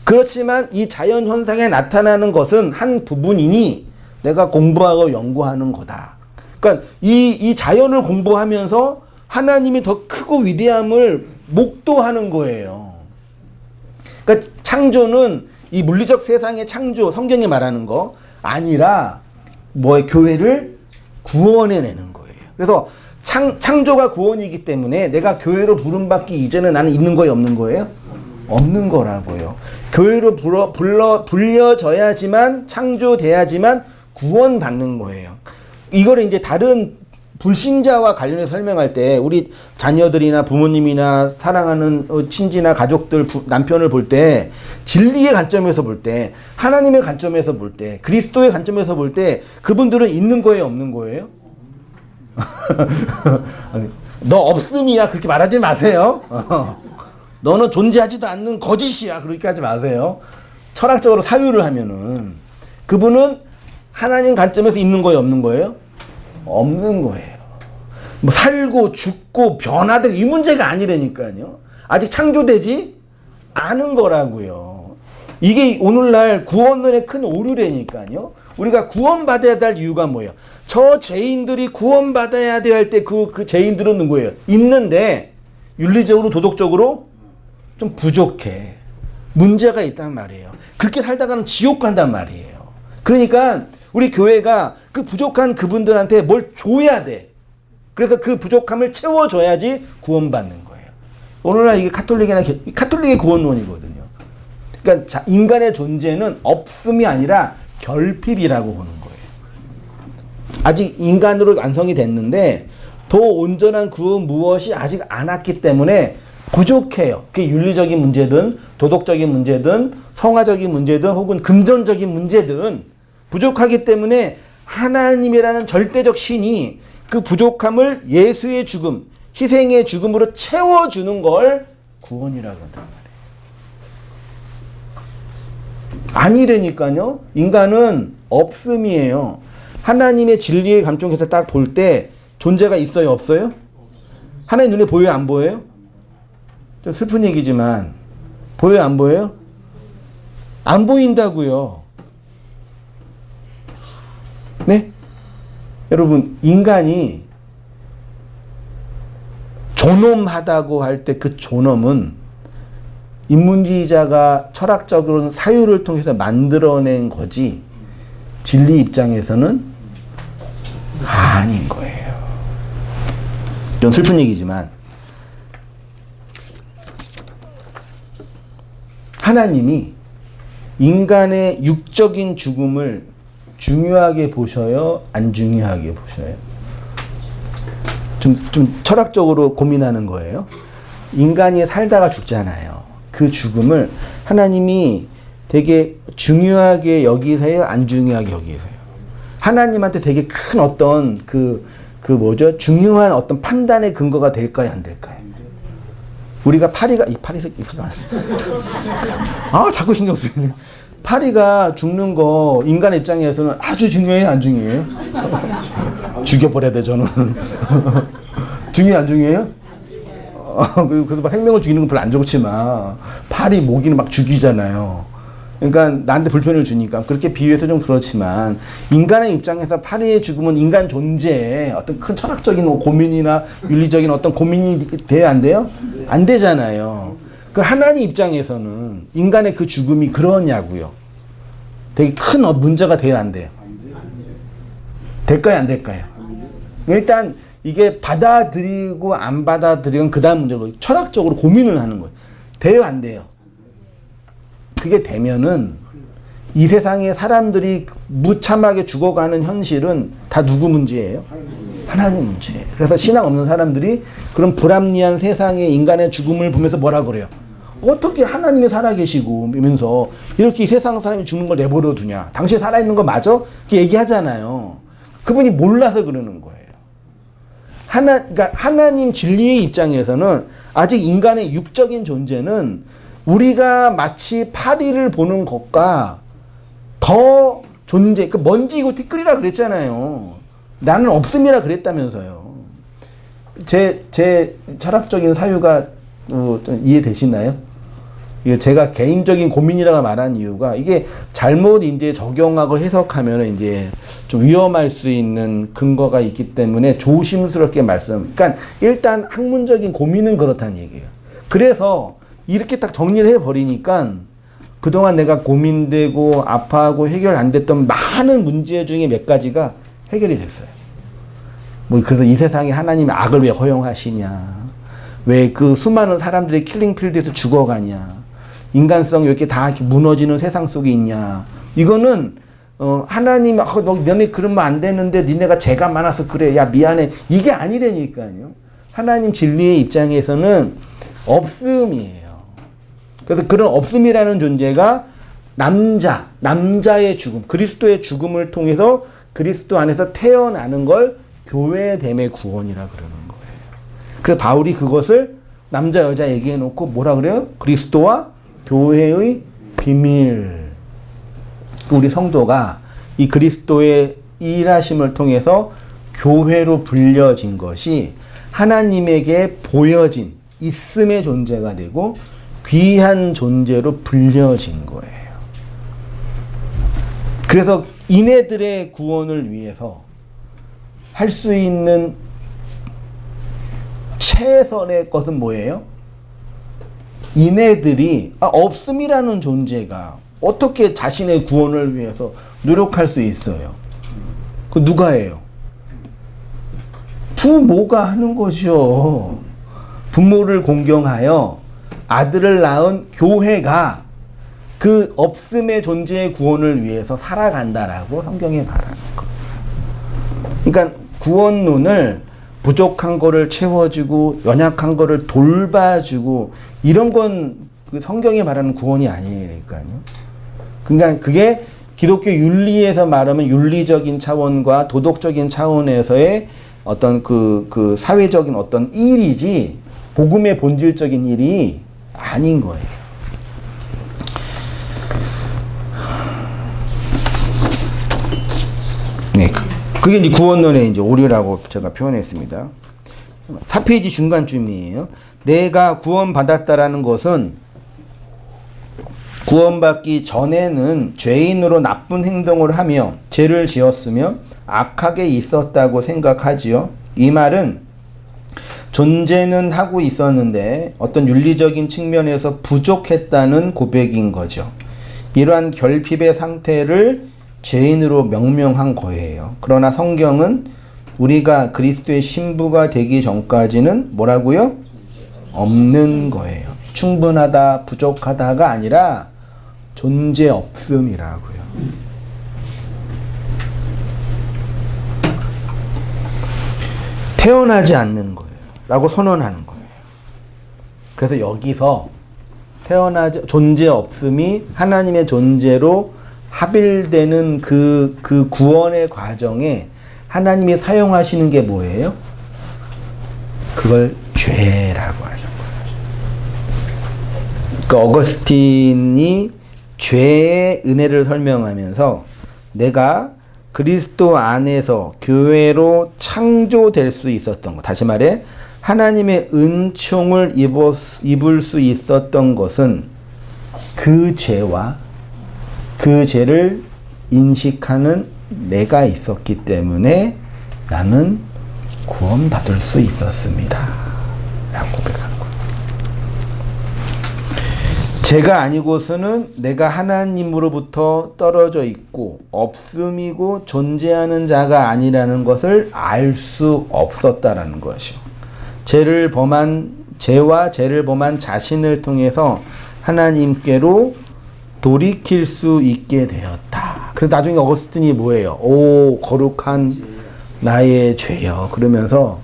그렇지만 이 자연 현상에 나타나는 것은 한 부분이니 내가 공부하고 연구하는 거다. 그러니까 이 자연을 공부하면서 하나님이 더 크고 위대함을 목도하는 거예요. 그러니까 창조는 이 물리적 세상의 창조, 성경이 말하는 거 아니라 교회를 구원해내는 거예요. 그래서 창조가 구원이기 때문에 내가 교회로 부름받기 이전에 나는 있는 거예요, 없는 거예요? 없는 거라고요. 교회로 불려져야지만 창조돼야지만 구원받는 거예요. 이거를 이제 다른 불신자와 관련해서 설명할 때 우리 자녀들이나 부모님이나 사랑하는 친지나 가족들, 남편을 볼 때 진리의 관점에서 볼 때, 하나님의 관점에서 볼 때, 그리스도의 관점에서 볼 때 그분들은 있는 거예요, 없는 거예요? 너 없음이야 그렇게 말하지 마세요. 너는 존재하지도 않는 거짓이야 그렇게 하지 마세요. 철학적으로 사유를 하면은 그분은 하나님 관점에서 있는 거예요, 없는 거예요? 없는 거예요. 뭐 살고 죽고 변화되고 이 문제가 아니라니까요. 아직 창조되지 않은 거라고요. 이게 오늘날 구원론의 큰 오류라니까요. 우리가 구원받아야 될 이유가 뭐예요? 저 죄인들이 구원받아야 돼 할 때 그 죄인들은 누구예요? 있는데 윤리적으로 도덕적으로 좀 부족해. 문제가 있단 말이에요. 그렇게 살다가는 지옥 간단 말이에요. 그러니까 우리 교회가 그 부족한 그분들한테 뭘 줘야 돼. 그래서 그 부족함을 채워줘야지 구원받는 거예요. 오늘날 이게 카톨릭의 구원론이거든요. 그러니까 인간의 존재는 없음이 아니라 결핍이라고 보는 거예요. 아직 인간으로 완성이 됐는데 더 온전한 그 무엇이 아직 안 왔기 때문에 부족해요. 그게 윤리적인 문제든 도덕적인 문제든 성화적인 문제든 혹은 금전적인 문제든 부족하기 때문에 하나님이라는 절대적 신이 그 부족함을 예수의 죽음, 희생의 죽음으로 채워주는 걸 구원이라고 한단 말이에요. 아니라니까요. 인간은 없음이에요. 하나님의 진리의 감정에서 딱 볼 때 존재가 있어요, 없어요? 하나님 눈에 보여요, 안 보여요? 좀 슬픈 얘기지만 보여요, 안 보여요? 안 보인다고요. 네? 여러분, 인간이 존엄하다고 할 때 그 존엄은 인문주의자가 철학적으로는 사유를 통해서 만들어낸 거지 진리 입장에서는 아닌 거예요. 좀 슬픈 얘기지만 하나님이 인간의 육적인 죽음을 중요하게 보셔요? 안 중요하게 보셔요? 좀 철학적으로 고민하는 거예요. 인간이 살다가 죽잖아요. 그 죽음을 하나님이 되게 중요하게 여기세요? 안 중요하게 여기세요? 하나님한테 되게 큰 어떤 뭐죠? 중요한 어떤 판단의 근거가 될까요? 안 될까요? 우리가 파리가 자꾸 신경 쓰이네. 파리가 죽는 거 인간의 입장에서는 아주 중요해요? 안 중요해요? 죽여버려야 돼, 저는. 중요해, 안 중요해요? 그래서 막 생명을 죽이는 건 별로 안 좋지만 파리 모기는 막 죽이잖아요. 그러니까 나한테 불편을 주니까 그렇게 비유해서 좀 그렇지만 인간의 입장에서 파리의 죽음은 인간 존재에 어떤 큰 철학적인 고민이나 윤리적인 어떤 고민이 돼요, 안 돼요? 안 되잖아요. 그 하나님 입장에서는 인간의 그 죽음이 그러냐고요. 되게 큰 문제가 돼요, 안 돼요? 될까요, 안 될까요? 일단 이게 받아들이고 안 받아들이건 그 다음 문제고 철학적으로 고민을 하는 거예요. 돼요, 안 돼요? 그게 되면은 이 세상에 사람들이 무참하게 죽어가는 현실은 다 누구 문제예요? 하나님 문제예요. 그래서 신앙 없는 사람들이 그런 불합리한 세상의 인간의 죽음을 보면서 뭐라 그래요? 어떻게 하나님이 살아계시고 면서 이렇게 이 세상 사람이 죽는 걸 내버려 두냐? 당신 살아있는 거 맞아? 이렇게 얘기하잖아요. 그분이 몰라서 그러는 거예요. 그러니까 하나님 진리의 입장에서는 아직 인간의 육적인 존재는 우리가 마치 파리를 보는 것과 더 존재, 먼지고 티끌이라 그랬잖아요. 나는 없음이라 그랬다면서요. 제 철학적인 사유가 이해되시나요? 이게 제가 개인적인 고민이라고 말한 이유가 이게 잘못 이제 적용하고 해석하면 이제 좀 위험할 수 있는 근거가 있기 때문에 조심스럽게 그러니까 일단 학문적인 고민은 그렇다는 얘기예요. 그래서 이렇게 딱 정리를 해버리니까 그동안 내가 고민되고 아파하고 해결 안 됐던 많은 문제 중에 몇 가지가 해결이 됐어요. 그래서 이 세상에 하나님이 악을 왜 허용하시냐? 왜 그 수많은 사람들이 킬링필드에서 죽어가냐? 인간성이 왜 이렇게 다 이렇게 무너지는 세상 속에 있냐? 이거는 하나님, 너네 그러면 안 되는데 니네가 죄가 많아서 그래. 야, 미안해. 이게 아니라니까요. 하나님 진리의 입장에서는 없음이에요. 그래서 그런 없음이라는 존재가 남자의 죽음, 그리스도의 죽음을 통해서 그리스도 안에서 태어나는 걸 교회됨의 구원이라 그러는 거예요. 그래서 바울이 그것을 남자 여자 얘기해 놓고 뭐라 그래요? 그리스도와 교회의 비밀. 우리 성도가 이 그리스도의 일하심을 통해서 교회로 불려진 것이 하나님에게 보여진 있음의 존재가 되고 귀한 존재로 불려진 거예요. 그래서 이네들의 구원을 위해서 할 수 있는 최선의 것은 뭐예요? 이네들이 없음이라는 존재가 어떻게 자신의 구원을 위해서 노력할 수 있어요? 그 누가 해요? 부모가 하는 거죠. 부모를 공경하여 아들을 낳은 교회가 그 없음의 존재의 구원을 위해서 살아간다라고 성경에 말하는 거예요. 그러니까 구원론을 부족한 거를 채워주고 연약한 거를 돌봐주고 이런 건 성경에 말하는 구원이 아니니까요. 그러니까 그게 기독교 윤리에서 말하면 윤리적인 차원과 도덕적인 차원에서의 어떤 그 사회적인 어떤 일이지 복음의 본질적인 일이 아닌 거예요. 네, 그게 이제 구원론의 이제 오류라고 제가 표현했습니다. 4페이지 중간쯤이에요. 내가 구원받았다라는 것은 구원받기 전에는 죄인으로 나쁜 행동을 하며 죄를 지었으며 악하게 있었다고 생각하지요. 이 말은 존재는 하고 있었는데 어떤 윤리적인 측면에서 부족했다는 고백인 거죠. 이러한 결핍의 상태를 죄인으로 명명한 거예요. 그러나 성경은 우리가 그리스도의 신부가 되기 전까지는 뭐라고요? 없는 거예요. 충분하다, 부족하다가 아니라 존재 없음이라고요. 태어나지 않는 거예요. 라고 선언하는 거예요. 그래서 여기서 존재 없음이 하나님의 존재로 합일되는 그 구원의 과정에 하나님이 사용하시는 게 뭐예요? 그걸 죄라고 하는 거예요. 그러니까 어거스틴이 죄의 은혜를 설명하면서 내가 그리스도 안에서 교회로 창조될 수 있었던 것, 다시 말해 하나님의 은총을 입을 수 있었던 것은 그 죄와 그 죄를 인식하는 내가 있었기 때문에 나는 구원받을 수 있었습니다. 라고 고백하는 거예요. 죄가 아니고서는 내가 하나님으로부터 떨어져 있고 없음이고 존재하는 자가 아니라는 것을 알 수 없었다라는 것이요. 죄와 죄를 범한 자신을 통해서 하나님께로 돌이킬 수 있게 되었다. 그래서 나중에 어거스틴이 뭐예요? 오, 거룩한 나의 죄여. 그러면서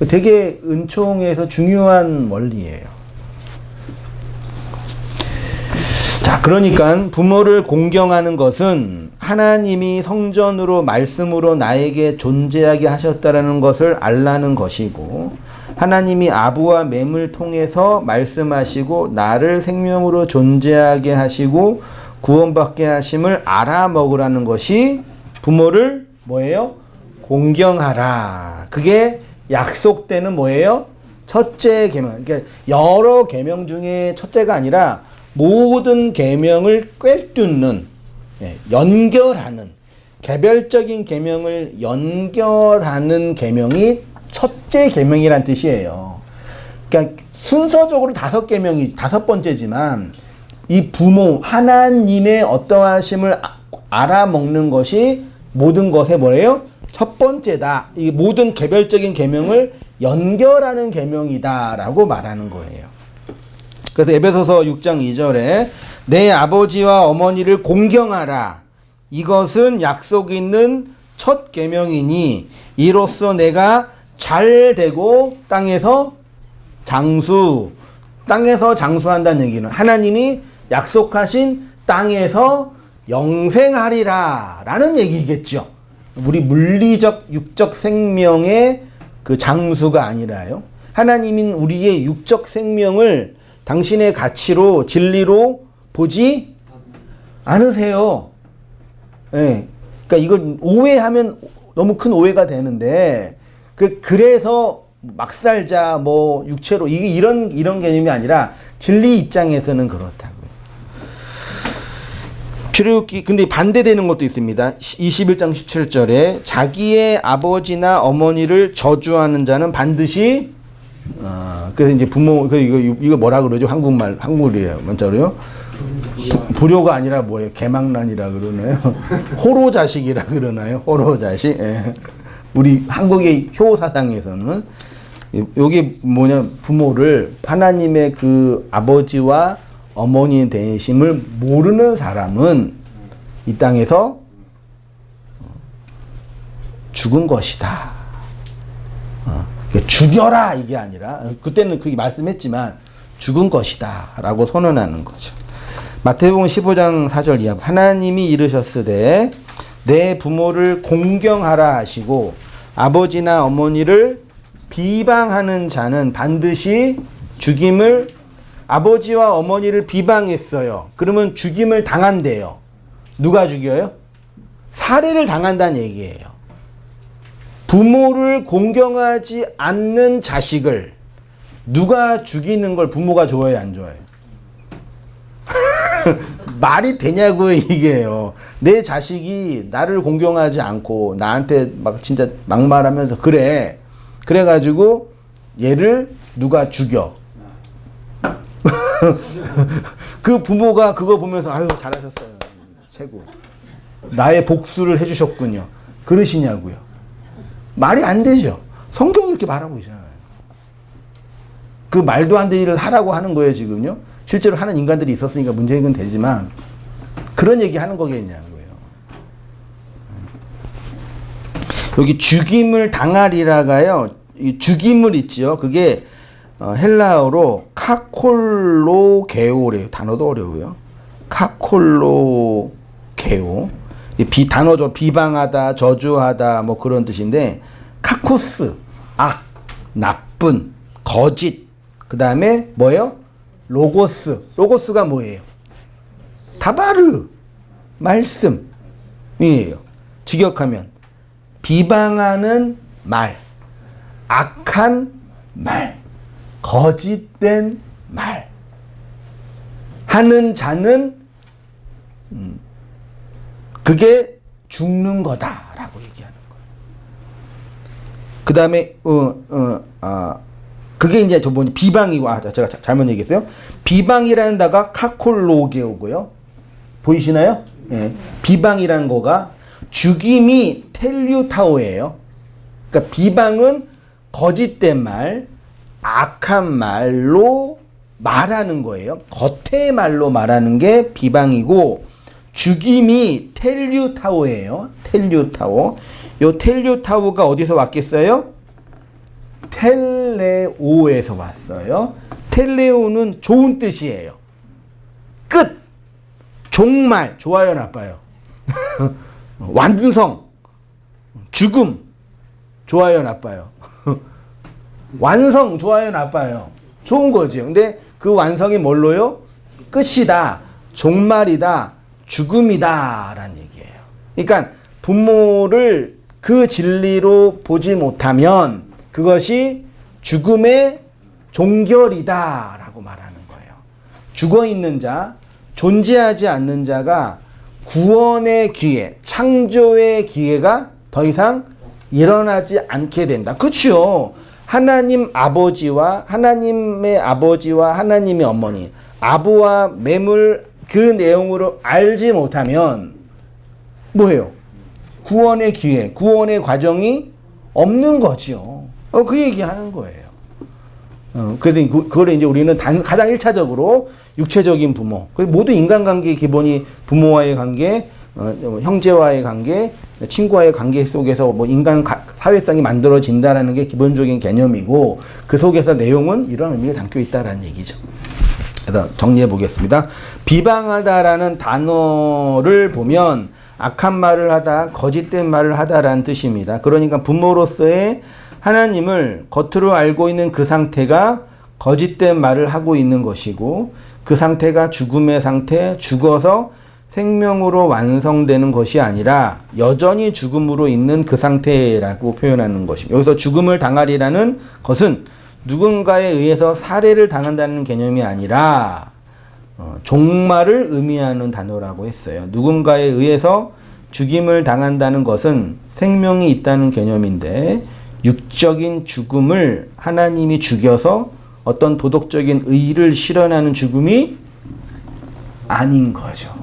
되게 은총에서 중요한 원리예요. 자, 그러니까 부모를 공경하는 것은 하나님이 성전으로 말씀으로 나에게 존재하게 하셨다라는 것을 알라는 것이고, 하나님이 아부와 맴을 통해서 말씀하시고 나를 생명으로 존재하게 하시고 구원받게 하심을 알아먹으라는 것이 부모를 뭐예요? 공경하라. 그게 약속되는 뭐예요? 첫째 계명. 그러니까 여러 계명 중에 첫째가 아니라 모든 계명을 꿰뚫는, 연결하는, 개별적인 계명을 연결하는 계명이 첫째 계명이란 뜻이에요. 그러니까 순서적으로 5계명이 5번째지만 이 부모 하나님의 어떠하심을 알아먹는 것이 모든 것의 뭐예요? 첫 번째다. 이 모든 개별적인 계명을 연결하는 계명이다라고 말하는 거예요. 그래서 에베소서 6장 2절에 내 아버지와 어머니를 공경하라. 이것은 약속 있는 첫 계명이니 이로써 내가 잘 되고 땅에서 장수한다는 얘기는 하나님이 약속하신 땅에서 영생하리라 라는 얘기겠죠. 우리 물리적 육적 생명의 그 장수가 아니라요. 하나님인 우리의 육적 생명을 당신의 가치로 진리로 보지 않으세요. 예. 그러니까 이걸 오해하면 너무 큰 오해가 되는데 그래서 막 살자 뭐 육체로 이런 개념이 아니라 진리 입장에서는 그렇다고요. 출애굽기 근데 반대되는 것도 있습니다. 21장 17절에 자기의 아버지나 어머니를 저주하는 자는 반드시 그래서 이제 부모 이거 뭐라 그러죠? 한국말이에요. 문자로요. 불효가 아니라 뭐예요? 개망난이라 그러나요? 호로 자식이라 그러나요? 호로 자식. 예. 우리 한국의 효 사상에서는 여기 뭐냐, 부모를 하나님의 그 아버지와 어머니의 되심을 모르는 사람은 이 땅에서 죽은 것이다. 죽여라 이게 아니라 그때는 그렇게 말씀했지만 죽은 것이다 라고 선언하는 거죠. 마태복음 15장 4절 이하 하나님이 이르셨으되 내 부모를 공경하라 하시고 아버지나 어머니를 비방하는 자는 반드시 죽임을, 아버지와 어머니를 비방했어요. 그러면 죽임을 당한대요. 누가 죽여요? 살해를 당한다는 얘기예요. 부모를 공경하지 않는 자식을 누가 죽이는 걸 부모가 좋아해요, 안 좋아해요? 말이 되냐고요, 이게요. 내 자식이 나를 공경하지 않고 나한테 막 진짜 막말하면서 그래가지고 얘를 누가 죽여. 그 부모가 그거 보면서 아유 잘하셨어요, 최고, 나의 복수를 해주셨군요, 그러시냐고요. 말이 안 되죠. 성경이 이렇게 말하고 있잖아요. 그 말도 안 되는 일을 하라고 하는 거예요, 지금요. 실제로 하는 인간들이 있었으니까 문제는 되지만 그런 얘기 하는 거겠냐고요. 여기 죽임을 당하리라가요. 이 죽임을 있지요. 그게 헬라어로 카콜로게오래요. 단어도 어려워요. 카콜로게오. 단어죠. 비방하다, 저주하다, 뭐 그런 뜻인데, 카코스, 악, 나쁜, 거짓. 그 다음에 뭐예요? 로고스. 로고스가 뭐예요? 다바르, 말씀이에요. 직역하면 비방하는 말, 악한 말, 거짓된 말 하는 자는 그게 죽는 거다라고 얘기하는 거예요. 그 다음에 그게 이제 저번에 비방이고 제가 잘못 얘기했어요. 비방이라는 단어가 카콜로게오고요. 보이시나요? 예. 비방이라는 거가 죽임이 텔류타오예요. 그러니까 비방은 거짓된 말, 악한 말로 말하는 거예요. 겉의 말로 말하는 게 비방이고, 죽임이 텔류타오예요. 텔류타오. 요 텔류타오가 어디서 왔겠어요? 텔레오에서 왔어요. 텔레오는 좋은 뜻이에요. 끝! 종말. 좋아요, 나빠요? 완성. 죽음. 좋아요, 나빠요? 완성. 좋아요, 나빠요? 좋은 거죠. 근데 그 완성이 뭘로요? 끝이다. 종말이다. 죽음이다. 라는 얘기예요. 그러니까 부모를 그 진리로 보지 못하면 그것이 죽음의 종결이다. 라고 말하는 거예요. 죽어있는 자, 존재하지 않는 자가 구원의 기회, 창조의 기회가 더 이상 일어나지 않게 된다. 그렇죠. 하나님의 아버지와 하나님의 어머니, 아부와 매물 그 내용으로 알지 못하면 뭐예요? 구원의 기회, 구원의 과정이 없는 거죠. 그 얘기하는 거예요. 그걸 이제 우리는 가장 1차적으로 육체적인 부모, 모두 인간관계의 기본이 부모와의 관계, 형제와의 관계, 친구와의 관계 속에서 뭐 인간 사회성이 만들어진다라는 게 기본적인 개념이고, 그 속에서 내용은 이런 의미가 담겨 있다라는 얘기죠. 그래서 정리해 보겠습니다. 비방하다라는 단어를 보면 악한 말을 하다, 거짓된 말을 하다라는 뜻입니다. 그러니까 부모로서의 하나님을 겉으로 알고 있는 그 상태가 거짓된 말을 하고 있는 것이고, 그 상태가 죽음의 상태, 죽어서 생명으로 완성되는 것이 아니라 여전히 죽음으로 있는 그 상태라고 표현하는 것입니다. 여기서 죽음을 당하리라는 것은 누군가에 의해서 살해를 당한다는 개념이 아니라 종말을 의미하는 단어라고 했어요. 누군가에 의해서 죽임을 당한다는 것은 생명이 있다는 개념인데, 육적인 죽음을 하나님이 죽여서 어떤 도덕적인 의의를 실현하는 죽음이 아닌 거죠.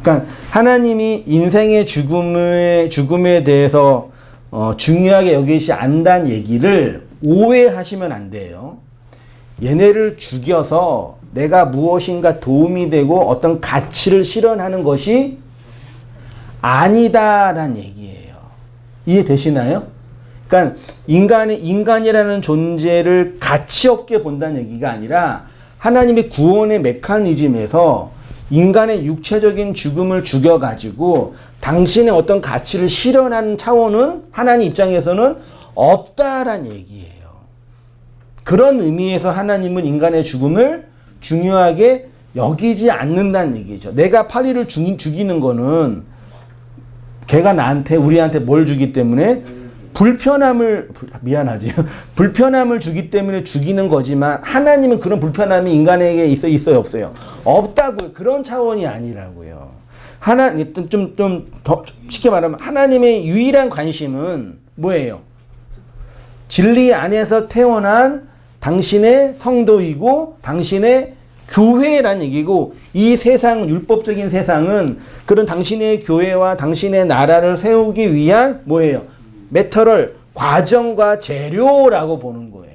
그러니까 하나님이 인생의 죽음에 대해서 중요하게 여기지 않는다는 얘기를 오해하시면 안 돼요. 얘네를 죽여서 내가 무엇인가 도움이 되고 어떤 가치를 실현하는 것이 아니다라는 얘기예요. 이해되시나요? 그러니까 인간이라는 존재를 가치 없게 본다는 얘기가 아니라 하나님의 구원의 메커니즘에서 인간의 육체적인 죽음을 죽여가지고 당신의 어떤 가치를 실현하는 차원은 하나님 입장에서는 없다라는 얘기예요. 그런 의미에서 하나님은 인간의 죽음을 중요하게 여기지 않는다는 얘기죠. 내가 파리를 죽이는 거는 걔가 우리한테 뭘 주기 때문에 불편함을 주기 때문에 죽이는 거지만, 하나님은 그런 불편함이 인간에게 있어요, 없어요? 없다고요. 그런 차원이 아니라고요. 좀 더 쉽게 말하면 하나님의 유일한 관심은 뭐예요? 진리 안에서 태어난 당신의 성도이고 당신의 교회란 얘기고, 이 세상, 율법적인 세상은 그런 당신의 교회와 당신의 나라를 세우기 위한 뭐예요? 메터럴, 과정과 재료라고 보는 거예요.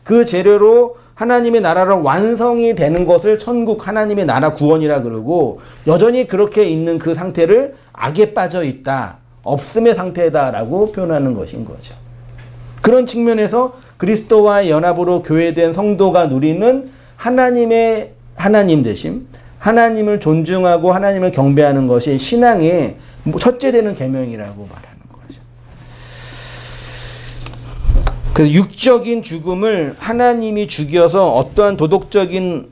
그 재료로 하나님의 나라로 완성이 되는 것을 천국, 하나님의 나라 구원이라 그러고, 여전히 그렇게 있는 그 상태를 악에 빠져 있다, 없음의 상태다라고 표현하는 것인 거죠. 그런 측면에서 그리스도와의 연합으로 교회된 성도가 누리는 하나님의 하나님 되심, 하나님을 존중하고 하나님을 경배하는 것이 신앙의 첫째 되는 계명이라고 말하는 거죠. 그래서 육적인 죽음을 하나님이 죽여서 어떠한 도덕적인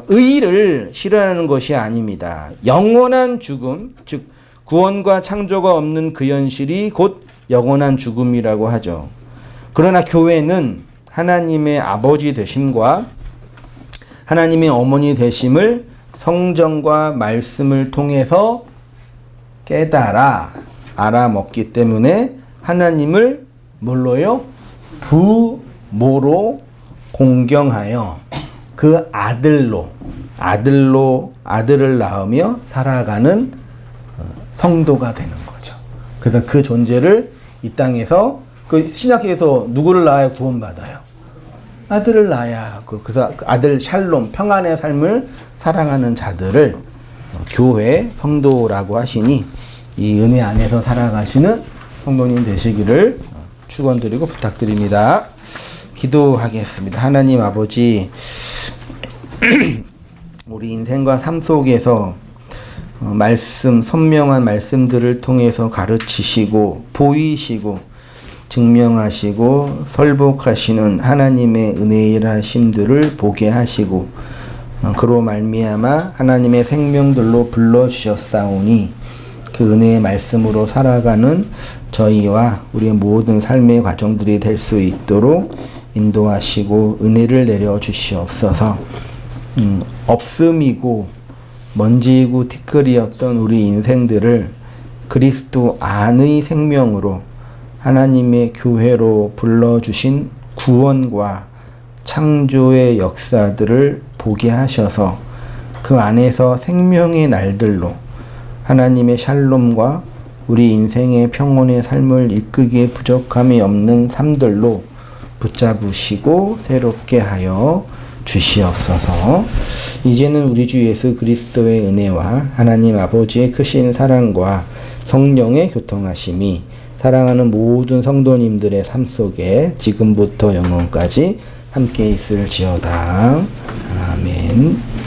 의의를 실현하는 것이 아닙니다. 영원한 죽음, 즉 구원과 창조가 없는 그 현실이 곧 영원한 죽음이라고 하죠. 그러나 교회는 하나님의 아버지 되심과 하나님의 어머니 되심을 성경과 말씀을 통해서 깨달아 알아먹기 때문에 하나님을 뭘로요? 부모로 공경하여 그 아들을 낳으며 살아가는 성도가 되는 거죠. 그래서 그 존재를 이 땅에서 그 신약에서 누구를 낳아야 구원받아요? 아들을 낳아야 그래서 아들 샬롬 평안의 삶을 살아가는 자들을 교회 성도라고 하시니 이 은혜 안에서 살아가시는 성도님 되시기를 축원드리고 부탁드립니다. 기도하겠습니다. 하나님 아버지, 우리 인생과 삶 속에서 말씀, 선명한 말씀들을 통해서 가르치시고 보이시고 증명하시고 설복하시는 하나님의 은혜일하심들을 보게 하시고 그로 말미암아 하나님의 생명들로 불러주셨사오니 그 은혜의 말씀으로 살아가는 저희와 우리의 모든 삶의 과정들이 될 수 있도록 인도하시고 은혜를 내려주시옵소서. 없음이고 먼지이고 티끌이었던 우리 인생들을 그리스도 안의 생명으로 하나님의 교회로 불러주신 구원과 창조의 역사들을 보게 하셔서 그 안에서 생명의 날들로 하나님의 샬롬과 우리 인생의 평온의 삶을 이끌기에 부족함이 없는 삶들로 붙잡으시고 새롭게 하여 주시옵소서. 이제는 우리 주 예수 그리스도의 은혜와 하나님 아버지의 크신 사랑과 성령의 교통하심이 사랑하는 모든 성도님들의 삶 속에 지금부터 영원까지 함께 있을지어다. 아멘.